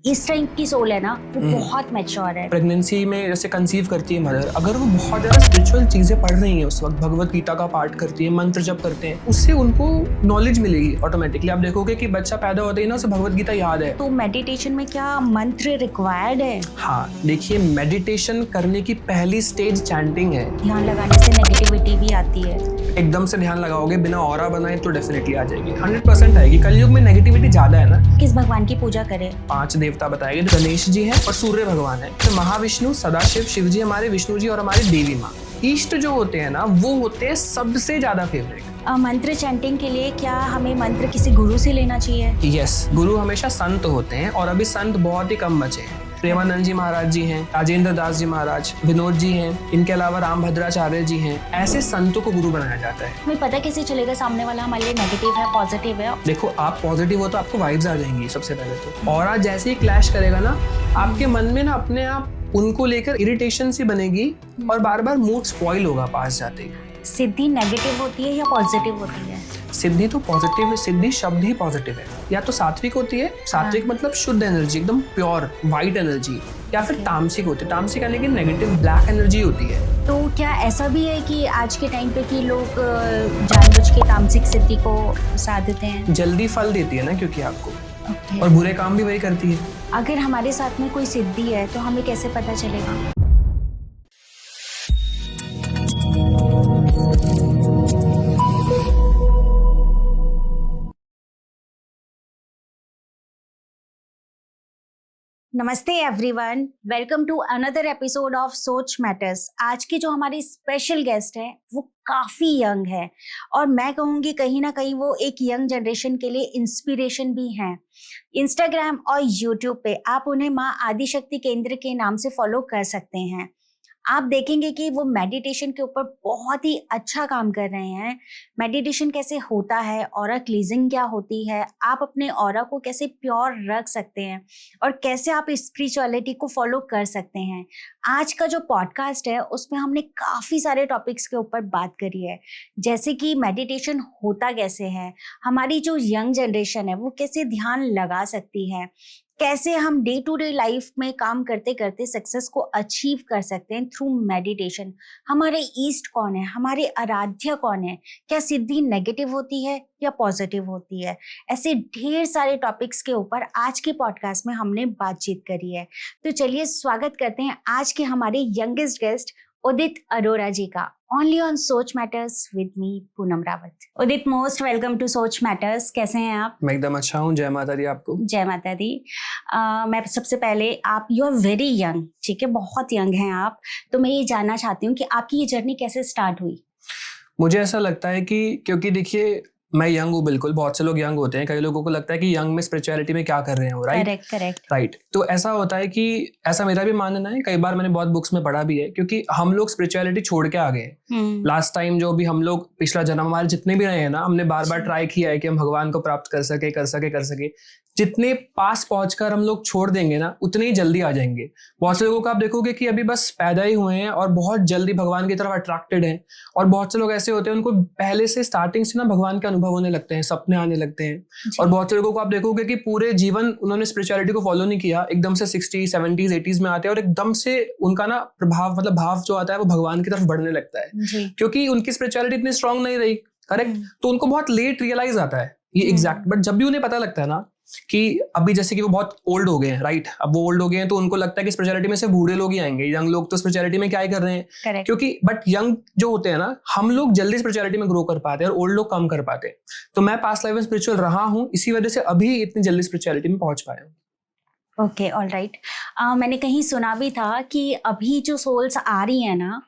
इस टाइम की सोल है ना वो बहुत मैच्योर है। प्रेगनेंसी में जैसे कंसीव करती है मदर, अगर वो बहुत ज्यादा स्पिरिचुअल चीजें पढ़ रही हैं उस वक्त, भगवत गीता का पाठ करती है, मंत्र जप करते हैं, उससे उनको नॉलेज मिलेगी ऑटोमेटिकली। आप देखोगे कि बच्चा पैदा होते ही ना उसे भगवत गीता याद है। तो मेडिटेशन में क्या मंत्र रिक्वायर्ड है? हाँ, देखिए मेडिटेशन करने की पहली स्टेज चैंटिंग है। ध्यान लगाने से नेगेटिविटी भी आती है। एकदम से ध्यान लगाओगे बिना ऑरा बनाए तो डेफिनेटली आ जाएगी, 100% आएगी। कलयुग में नेगेटिविटी ज्यादा है ना। किस भगवान की पूजा करें? 5 देवता बताए गए, गणेश जी हैं और सूर्य भगवान है, तो महाविष्णु, सदाशिव, शिव जी हमारे, विष्णु जी और हमारे देवी माँ। इष्ट जो होते हैं ना वो होते हैं सबसे ज्यादा फेवरेट। मंत्र चैंटिंग के लिए क्या हमें मंत्र किसी गुरु से लेना चाहिए? यस, गुरु हमेशा संत होते हैं और अभी संत बहुत ही कम बचे हैं। प्रेमानंद जी महाराज जी हैं, राजेंद्र दास जी महाराज, विनोद जी हैं, इनके अलावा राम भद्राचार्य जी हैं। ऐसे संतों को गुरु बनाया जाता है। हमें पता कैसे चलेगा सामने वाला हमारे लिए नेगेटिव है पॉजिटिव है? देखो, आप पॉजिटिव हो तो आपको वाइब्स आ जाएंगी सबसे पहले तो। और आज जैसे ही क्लैश करेगा ना, आपके मन में ना अपने आप उनको लेकर इरिटेशन सी बनेगी और बार बार मूड स्पॉइल होगा पास जाते ही। सिद्धि नेगेटिव होती है या पॉजिटिव होती है? सिद्धि तो पॉजिटिव है, सिद्धि शब्द ही पॉजिटिव है। या तो सात्विक होती है, सात्विक मतलब शुद्ध एनर्जी, एकदम प्योर वाइट एनर्जी, या फिर तामसिक होती है। तामसिक यानी कि नेगेटिव ब्लैक एनर्जी होती है। तो क्या ऐसा भी है कि आज के टाइम पे कि लोग जानबूझ के तामसिक सिद्धि को साधते हैं? जल्दी फल देती है ना क्योंकि आपको, Okay. और बुरे काम भी वही करती है। अगर हमारे साथ में कोई सिद्धि है तो हमें कैसे पता चलेगा? नमस्ते everyone, welcome to another episode of Soch matters. आज की जो हमारी स्पेशल गेस्ट है वो काफ़ी यंग है और मैं कहूँगी कहीं ना कहीं वो एक यंग जनरेशन के लिए इंस्पिरेशन भी हैं। इंस्टाग्राम और यूट्यूब पे आप उन्हें माँ आदिशक्ति केंद्र के नाम से फॉलो कर सकते हैं। आप देखेंगे कि वो मेडिटेशन के ऊपर बहुत ही अच्छा काम कर रहे हैं। मेडिटेशन कैसे होता है, ऑरा क्लीजिंग क्या होती है, आप अपने ऑरा को कैसे प्योर रख सकते हैं और कैसे आप स्पिरिचुअलिटी को फॉलो कर सकते हैं। आज का जो पॉडकास्ट है उसमें हमने काफ़ी सारे टॉपिक्स के ऊपर बात करी है, जैसे कि मेडिटेशन होता कैसे है, हमारी जो यंग जनरेशन है वो कैसे ध्यान लगा सकती है, कैसे हम डे टू डे लाइफ में काम करते करते सक्सेस को अचीव कर सकते हैं थ्रू मेडिटेशन। हमारे ईस्ट कौन है, हमारे आराध्य कौन है, क्या सिद्धि नेगेटिव होती है या पॉजिटिव होती है। ऐसे ढेर सारे टॉपिक्स के ऊपर आज के पॉडकास्ट में हमने बातचीत करी है। तो चलिए स्वागत करते हैं आज के हमारे यंगेस्ट गेस्ट उदित अरोरा जी का, only on Soch matters with me Poonam Rawat. Udit, most welcome to Soch matters. कैसे हैं आप? मैं एकदम अच्छा हूँ, जय माता दी आपको। जय माता दी। मैं सबसे पहले, आप यू आर वेरी यंग, ठीक है, बहुत यंग हैं आप, तो मैं ये जानना चाहती हूँ कि आपकी ये जर्नी कैसे स्टार्ट हुई? मुझे ऐसा लगता है कि क्योंकि देखिए मैं यंग हूँ, बिल्कुल, बहुत से लोग यंग होते हैं, कई लोगों को लगता है कि यंग में स्पिरिचुअलिटी में क्या कर रहे हैं वो, राइट राइट। तो ऐसा होता है कि ऐसा मेरा भी मानना है, कई बार मैंने बहुत बुक्स में पढ़ा भी है, क्योंकि हम लोग स्पिरिचुअलिटी छोड़ के आ गए। लास्ट टाइम जो भी हम लोग, पिछला जन्म हमारे जितने भी रहे हैं ना, हमने बार बार ट्राई किया है कि हम भगवान को प्राप्त कर सके। जितने पास पहुंचकर हम लोग छोड़ देंगे ना, उतने ही जल्दी आ जाएंगे। बहुत से लोगों को आप देखोगे कि अभी बस पैदा ही हुए हैं और बहुत जल्दी भगवान की तरफ अट्रैक्टेड हैं, और बहुत से लोग ऐसे होते हैं उनको पहले से स्टार्टिंग से ना भगवान के अनुभव होने लगते हैं, सपने आने लगते हैं। और बहुत से लोगों को आप देखोगे कि पूरे जीवन उन्होंने स्पिरिचुअलिटी को फॉलो नहीं किया, एकदम से 60s 70s 80s में आते हैं और एकदम से उनका ना प्रभाव, मतलब भाव जो आता है वो भगवान की तरफ बढ़ने लगता है, क्योंकि उनकी स्पिरिचुअलिटी इतनी स्ट्रांग नहीं रही, करेक्ट। तो उनको बहुत लेट रियलाइज आता है ये एग्जैक्ट। बट जब भी उन्हें पता लगता है ना कि अभी जैसे कि वो बहुत ओल्ड हो गए हैं, राइट, अब वो ओल्ड हो गए हैं, तो उनको लगता है कि स्पिरिचुअलिटी में से बूढ़े लोग ही आएंगे, यंग लोग तो स्पिरिचुअलिटी में क्या ही कर रहे हैं। क्योंकि बट यंग जो होते हैं ना, हम लोग जल्दी स्पिरिचुअलिटी में ग्रो कर पाते हैं और ओल्ड लोग कम कर पाते हैं। तो मैं पास्ट लाइफ में स्पिरिचुअल रहा हूँ, इसी वजह से अभी इतनी जल्दी स्पिरिचुअलिटी में पहुंच पाया हूँ। Okay, all right. मैंने कहीं सुना भी था कि अभी जो सोल्स आ रही है ना,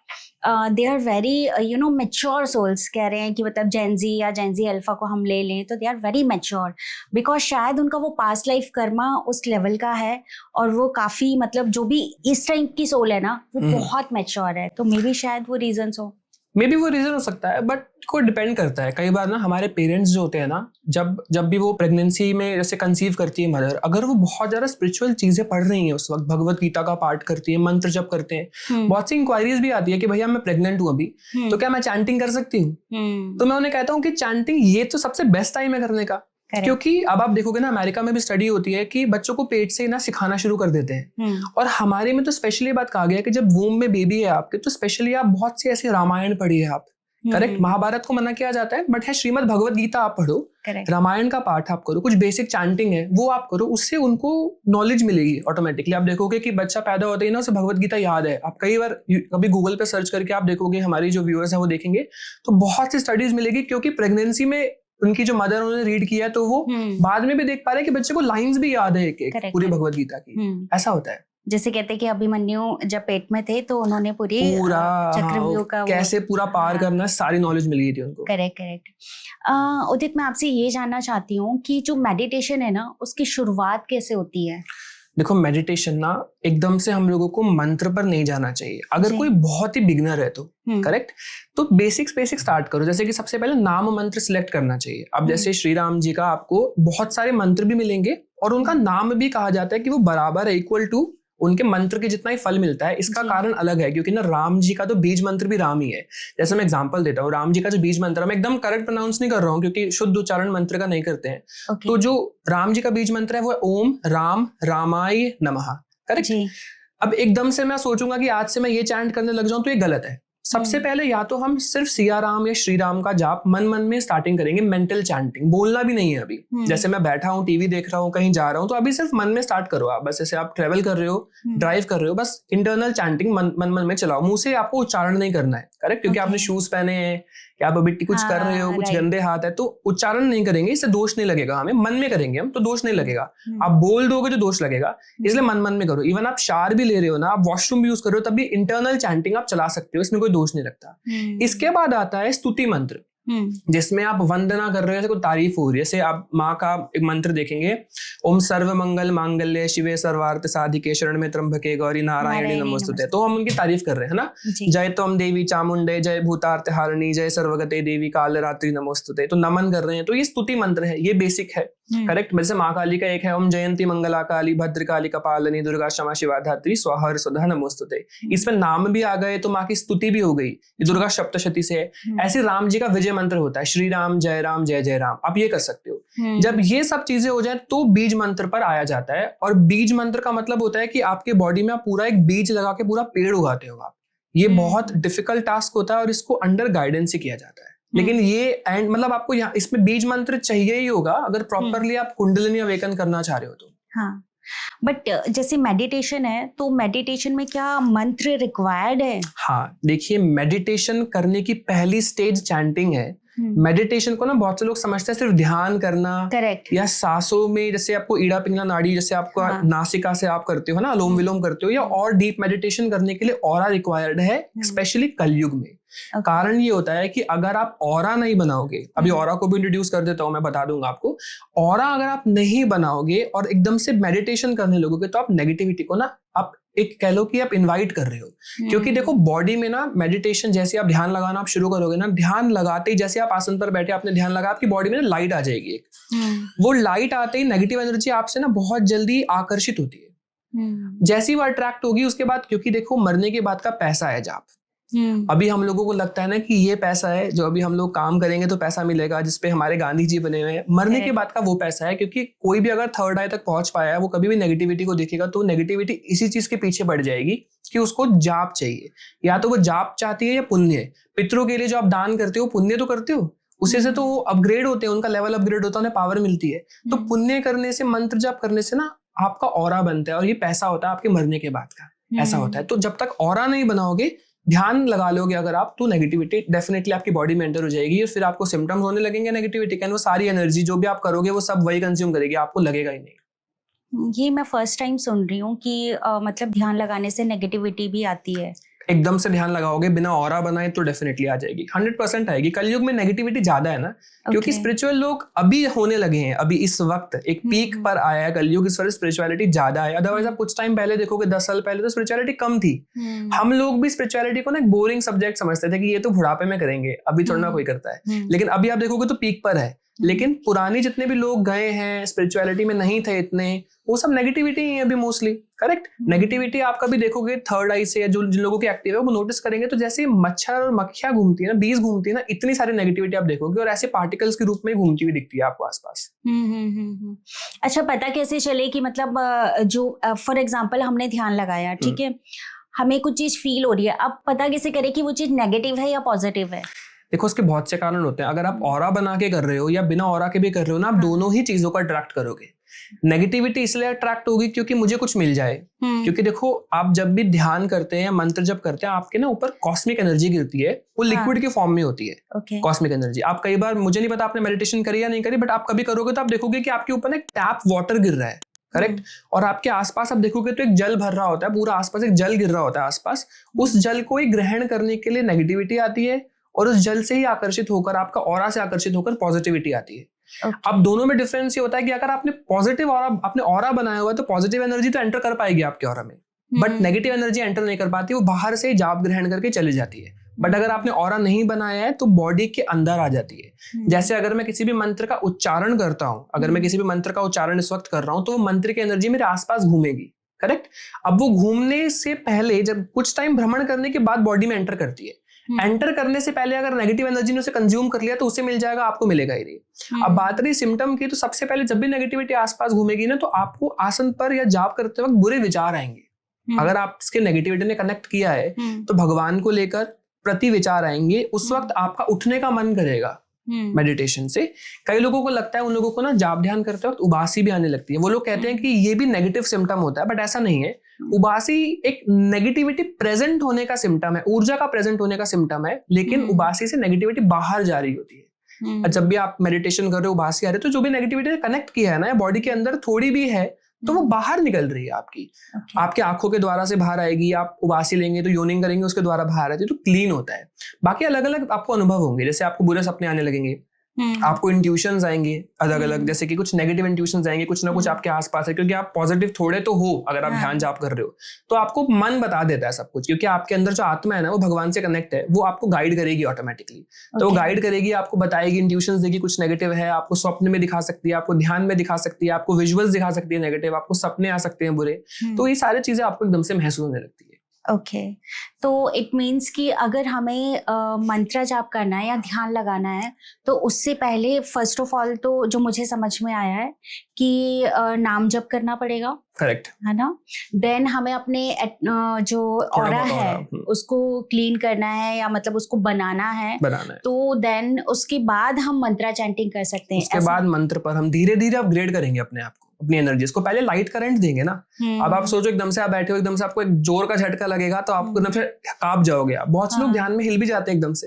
they are very mature souls. कह रहे हैं कि मतलब जेनजी या जेनजी अल्फा को हम ले लें तो they are very mature, because शायद उनका वो पास्ट लाइफ कर्मा उस लेवल का है और वो काफ़ी, मतलब जो भी इस टाइम की सोल है ना वो बहुत मेच्योर है। तो मे बी शायद वो रीजन हो सकता है, बट को डिपेंड करता है। कई बार ना हमारे पेरेंट्स जो होते हैं ना, जब भी वो प्रेगनेंसी में जैसे कंसीव करती है मदर, अगर वो बहुत ज्यादा स्पिरिचुअल चीजें पढ़ रही हैं उस वक्त, भगवत गीता का पाठ करती है, मंत्र जप करते हैं, बहुत सी इंक्वायरीज भी आती है कि भैया मैं प्रेग्नेंट हूँ अभी, तो क्या मैं चैंटिंग कर सकती हूँ? तो मैं उन्हें कहता हूँ कि चैंटिंग ये तो सबसे बेस्ट टाइम है करने का, क्योंकि अब आप देखोगे ना, अमेरिका में भी स्टडी होती है कि बच्चों को पेट से ना सिखाना शुरू कर देते हैं। और हमारे में तो स्पेशली बात कहा गया है कि जब वूम में बेबी है आपके, तो स्पेशली आप बहुत सी ऐसी रामायण पढ़िए आप, करेक्ट। महाभारत को मना किया जाता है, बट है श्रीमद् भगवत गीता आप पढ़ो, रामायण का पाठ आप करो, कुछ बेसिक चैंटिंग है वो आप करो, उससे उनको नॉलेज मिलेगी ऑटोमेटिकली। आप देखोगे कि बच्चा पैदा होता ही ना उसे भगवत गीता याद है। आप कई बार कभी गूगल पे सर्च करके आप देखोगे, हमारी जो व्यूअर्स हैं वो देखेंगे तो बहुत सी स्टडीज मिलेगी, क्योंकि प्रेगनेंसी में उनकी जो मदर उन्होंने रीड किया है तो वो बाद में भी देख पा रहे हैं कि बच्चे को लाइंस भी याद है एक पूरी भगवत गीता की। ऐसा होता है। जैसे कहते हैं कि अभिमन्यु जब पेट में थे तो उन्होंने पूरा चक्रव्यूह का कैसे पूरा पार करना सारी नॉलेज मिल गई थी उनको। करेक्ट। उदित, मैं आपसे ये जानना चाहती हूँ कि जो मेडिटेशन है ना, उसकी शुरुआत कैसे होती है? देखो, मेडिटेशन ना एकदम से हम लोगों को मंत्र पर नहीं जाना चाहिए। अगर कोई बहुत ही बिगनर है तो करेक्ट, तो बेसिक स्टार्ट करो। जैसे कि सबसे पहले नाम मंत्र सिलेक्ट करना चाहिए। अब जैसे श्री राम जी का आपको बहुत सारे मंत्र भी मिलेंगे और उनका नाम भी कहा जाता है कि वो बराबर है, इक्वल टू उनके मंत्र के जितना ही फल मिलता है। इसका कारण अलग है, क्योंकि ना राम जी का तो बीज मंत्र भी राम ही है। जैसे मैं एग्जांपल देता हूँ, राम जी का जो बीज मंत्र, मैं एकदम करेक्ट प्रोनाउंस नहीं कर रहा हूँ क्योंकि शुद्ध उच्चारण मंत्र का नहीं करते हैं। तो जो राम जी का बीज मंत्र है वो है ओम राम रामाय नमः, करेक्ट। अब एकदम से मैं सोचूंगा कि आज से मैं ये चैंट करने लग जाऊं तो ये गलत है। सबसे पहले या तो हम सिर्फ सिया राम या श्री राम का जाप मन में स्टार्टिंग करेंगे, मेंटल चैंटिंग, बोलना भी नहीं है अभी। जैसे मैं बैठा हूँ, टीवी देख रहा हूँ, कहीं जा रहा हूँ, तो अभी सिर्फ मन में स्टार्ट करो आप। बस जैसे आप ट्रेवल कर रहे हो, ड्राइव कर रहे हो, बस इंटरनल चैंटिंग मन में चलाओ। मुंह से आपको उच्चारण नहीं करना है, करेक्ट, क्योंकि आपने शूज पहने हैं या आप अभी कुछ कर रहे हो, कुछ गंदे हाथ है, तो उच्चारण नहीं करेंगे, इससे दोष नहीं लगेगा हमें। मन में करेंगे हम तो दोष नहीं लगेगा। आप बोल दोगे तो दोष लगेगा, इसलिए मन में करो। इवन आप शार भी ले रहे हो ना, आप वॉशरूम भी यूज कर रहे हो, तब भी इंटरनल चैंटिंग आप चला सकते हो, इसमें कोई दोष नहीं लगता। इसके बाद आता है स्तुति मंत्र, जिसमें आप वंदना कर रहे हो, जैसे कोई तारीफ हो रही है। जैसे आप माँ का एक मंत्र देखेंगे, ओम सर्व मंगल मांगल्य शिवे सर्वार्थ साधिके शरण त्र्यंबके गौरी नारायणी नमोस्तुते। तो हम उनकी तारीफ कर रहे हैं ना, जय त्वम देवी चामुंडे जय भूतार्थ हारिणी जय सर्वगते देवी कालरात्रि नमोस्तुते। तो नमन कर रहे हैं, तो ये स्तुति मंत्र है, ये बेसिक है, करेक्ट। जैसे माँ काली का एक है, ओम जयंती मंगला काली भद्रकाली कपालिनी दुर्गा क्षमा शिवा धात्री स्वाहा स्वधा नमोस्तुते। इसमें नाम भी आ गए तो माँ की स्तुति भी हो गई, ये दुर्गा सप्तशती से है। ऐसे राम जी का विजय मंत्र होता है, श्री राम जय जय राम, आप ये कर सकते हो। जब ये सब चीजें हो जाए तो बीज मंत्र पर आया जाता है। और बीज मंत्र का मतलब होता है कि आपके बॉडी में आप पूरा एक बीज लगा के पूरा पेड़ उगाते हो आप। ये बहुत डिफिकल्ट टास्क होता है और इसको अंडर गाइडेंस ही किया जाता है। लेकिन ये एंड मतलब आपको यहाँ इसमें बीज मंत्र चाहिए ही होगा अगर प्रॉपरली आप कुंडलिनी अवेकन करना चाह रहे हो तो। हाँ, बट जैसे मेडिटेशन है तो मेडिटेशन में क्या मंत्र रिक्वायर्ड है? हाँ, देखिए, मेडिटेशन करने की पहली स्टेज चैंटिंग है। मेडिटेशन को ना बहुत से लोग समझते हैं सिर्फ ध्यान करना, करेक्ट, या सांसों में जैसे आपको ईड़ा पिंगला नाड़ी जैसे आपका नासिका से आप करते हो ना, अनुलोम विलोम करते हो, या और डीप मेडिटेशन करने के लिए ऑरा रिक्वायर्ड है, स्पेशली कलयुग में। कारण ये होता है कि अगर आप ऑरा नहीं बनाओगे, अभी ऑरा को भी इंट्रोड्यूस कर देता हूं, मैं बता दूंगा आपको। ऑरा अगर आप नहीं बनाओगे और एकदम से मेडिटेशन करने लगोगे तो आप नेगेटिविटी को ना आप एक कह लो कि आप इनवाइट कर रहे हो। क्योंकि देखो, बॉडी में ना मेडिटेशन जैसे आप ध्यान लगाना आप शुरू करोगे ना, ध्यान लगाते ही जैसे आप आसन पर बैठे आपने ध्यान लगा, आपकी बॉडी में ना लाइट आ जाएगी एक। वो लाइट आते ही नेगेटिव एनर्जी आपसे ना बहुत जल्दी आकर्षित होती है। जैसी वो अट्रैक्ट होगी उसके बाद, क्योंकि देखो मरने के बाद का पैसा है जाप। अभी हम लोगों को लगता है ना कि ये पैसा है जो अभी हम लोग काम करेंगे तो पैसा मिलेगा, जिसपे हमारे गांधी जी बने हुए हैं। मरने के बाद का वो पैसा है, क्योंकि कोई भी अगर थर्ड आई तक पहुंच पाया है वो कभी भी नेगेटिविटी को देखेगा तो नेगेटिविटी इसी चीज के पीछे बढ़ जाएगी कि उसको जाप चाहिए। या तो वो जाप चाहती है या पुण्य। पितरों के लिए जो आप दान करते हो पुण्य तो करते हो, उसी से तो वो अपग्रेड होते हैं, उनका लेवल अपग्रेड होता है, उन्हें पावर मिलती है। तो पुण्य करने से, मंत्र जाप करने से ना आपका ऑरा बनता है और ये पैसा होता है आपके मरने के बाद का, ऐसा होता है। तो जब तक ऑरा नहीं बनाओगे, ध्यान लगा लोगे अगर आप, तो नेगेटिविटी डेफिनेटली आपकी बॉडी में एंटर हो जाएगी और फिर आपको सिम्टम्स होने लगेंगे नेगेटिविटी के। वो सारी एनर्जी जो भी आप करोगे वो सब वही कंज्यूम करेगी, आपको लगेगा ही नहीं। ये मैं फर्स्ट टाइम सुन रही हूँ कि मतलब ध्यान लगाने से नेगेटिविटी भी आती है। एकदम से ध्यान लगाओगे बिना ऑरा बनाए तो डेफिनेटली आ जाएगी, 100% आएगी। कलयुग में नेगेटिविटी ज्यादा है ना, क्योंकि स्पिरिचुअल लोग अभी होने लगे हैं, अभी इस वक्त एक पीक पर आया है कलयुग, इस वजह स्पिरिचुअलिटी ज्यादा है। अदरवाइज आप कुछ टाइम पहले देखोगे, 10 साल पहले तो स्पिरिचुअलिटी कम थी। हम लोग भी स्पिरिचुअलिटी को ना एक बोरिंग सब्जेक्ट समझते थे कि ये तो बुढ़ापे में करेंगे, अभी थोड़ा ना कोई करता है। लेकिन अभी आप देखोगे तो पीक पर है। लेकिन पुराने जितने भी लोग गए हैं स्पिरिचुअलिटी में नहीं थे इतने, वो सब नेगेटिविटी ही है अभी मोस्टली। करेक्ट। नेगेटिविटी आप कभी देखोगे थर्ड आई से, या जो जिन लोगों की एक्टिव है वो नोटिस करेंगे, तो जैसे मच्छर और मक्खियां घूमती है ना, बीज घूमती है ना, इतनी सारी नेगेटिविटी आप देखोगे और ऐसे पार्टिकल्स के रूप में घूमती हुई दिखती है आपको आसपास। अच्छा, पता कैसे चले कि मतलब जो फॉर एग्जाम्पल हमने ध्यान लगाया, ठीक है, हमें कुछ चीज फील हो रही है, अब पता कैसे करे कि वो चीज नेगेटिव है या पॉजिटिव है? देखो उसके बहुत से कारण होते हैं। अगर आप ऑरा बना के कर रहे हो या बिना ऑरा के भी कर रहे हो ना, आप दोनों ही चीजों को अट्रैक्ट करोगे। नेगेटिविटी इसलिए अट्रैक्ट होगी क्योंकि मुझे कुछ मिल जाए। क्योंकि देखो आप जब भी ध्यान करते हैं या मंत्र जब करते हैं, आपके ना ऊपर कॉस्मिक एनर्जी गिरती है, वो लिक्विड की फॉर्म में होती है। कॉस्मिक एनर्जी आप कई बार, मुझे नहीं पता आपने मेडिटेशन करी या नहीं करी, बट आप कभी करोगे तो आप देखोगे कि आपके ऊपर ना एक टैप वाटर गिर रहा है। करेक्ट। और आपके आसपास आप देखोगे तो एक जल भर रहा होता है, पूरा आसपास एक जल गिर रहा होता है आसपास। उस जल को ही ग्रहण करने के लिए नेगेटिविटी आती है, और उस जल से ही आकर्षित होकर, आपका ऑरा से आकर्षित होकर पॉजिटिविटी आती है। अब दोनों में डिफरेंस ये होता है कि अगर आपने पॉजिटिव ऑरा, आपने ऑरा बनाया हुआ है, तो पॉजिटिव एनर्जी तो एंटर कर पाएगी आपके ऑरा में, बट नेगेटिव एनर्जी एंटर नहीं कर पाती, वो बाहर से जाप ग्रहण करके चली जाती है। बट अगर आपने ऑरा नहीं बनाया है तो बॉडी के अंदर आ जाती है। जैसे अगर मैं किसी भी मंत्र का उच्चारण करता हूं, अगर मैं किसी भी मंत्र का उच्चारण इस वक्त कर रहा हूं, तो वो मंत्र की एनर्जी मेरे आसपास घूमेगी। करेक्ट। अब वो घूमने से पहले, जब कुछ टाइम भ्रमण करने के बाद बॉडी में एंटर करती है, एंटर करने से पहले अगर नेगेटिव एनर्जी ने उसे कंज्यूम कर लिया तो उसे मिल जाएगा, आपको मिलेगा ही नहीं। अब बात रही सिम्टम की, तो सबसे पहले जब भी नेगेटिविटी आसपास घूमेगी ना, तो आपको आसन पर या जाप करते वक्त बुरे विचार आएंगे। अगर आप इसके नेगेटिविटी ने कनेक्ट किया है तो भगवान को लेकर प्रति विचार आएंगे। उस वक्त आपका उठने का मन करेगा मेडिटेशन से। कई लोगों को लगता है, उन लोगों को ना जाप ध्यान करते वक्त उबासी भी आने लगती है। वो लोग कहते हैं कि ये भी नेगेटिव सिम्टम होता है, बट ऐसा नहीं है। उबासी एक नेगेटिविटी प्रेजेंट होने का सिम्टम है, ऊर्जा का प्रेजेंट होने का सिम्टम है, लेकिन उबासी से नेगेटिविटी बाहर जा रही होती है। जब भी आप मेडिटेशन कर रहे हो, उबासी आ रही है, तो जो भी नेगेटिविटी कनेक्ट किया है ना, बॉडी के अंदर थोड़ी भी है, तो वो बाहर निकल रही है आपकी। आपके आंखों के द्वारा से बाहर आएगी, आप उबासी लेंगे तो योनिंग करेंगे, उसके द्वारा बाहर आती है, तो क्लीन होता है। बाकी अलग अलग आपको अनुभव होंगे, जैसे आपको बुरे सपने आने लगेंगे, आपको इंट्यूशंस आएंगे अलग अलग, जैसे कि कुछ नेगेटिव इंट्यूशंस आएंगे, कुछ ना कुछ आपके आसपास है, क्योंकि आप पॉजिटिव थोड़े तो हो, अगर आप ध्यान जाप कर रहे हो तो आपको मन बता देता है सब कुछ, क्योंकि आपके अंदर जो आत्मा है ना, वो भगवान से कनेक्ट है, वो आपको गाइड करेगी ऑटोमेटिकली। तो वो गाइड करेगी, आपको बताएगी, इंट्यूशंस देगी, कुछ नेगेटिव है आपको स्वप्न में दिखा सकती है, आपको ध्यान में दिखा सकती है, आपको विजुअल्स दिखा सकती है नेगेटिव, आपको सपने आ सकते हैं बुरे। तो ये सारी चीजें आपको एकदम से महसूस होने लगती है। ओके, तो इट मीन्स कि अगर हमें मंत्र जाप करना है या ध्यान लगाना है, तो उससे पहले फर्स्ट ऑफ ऑल तो जो मुझे समझ में आया है कि नाम जप करना पड़ेगा। करेक्ट है ना। देन हमें अपने जो ऑरा है उसको क्लीन करना है, या मतलब उसको बनाना है। तो देन उसके बाद हम मंत्रा चैंटिंग कर सकते हैं। उसके बाद मंत्र पर हम धीरे धीरे अपग्रेड करेंगे अपने आप को, अपनी एनर्जी को। पहले लाइट करंट देंगे ना। अब आप सोचो एकदम से आप बैठे हो, एकदम से आपको एक जोर का झटका लगेगा तो आपको एकदम से कांप जाओगे आप। बहुत से लोग ध्यान में हिल भी जाते हैं एकदम से।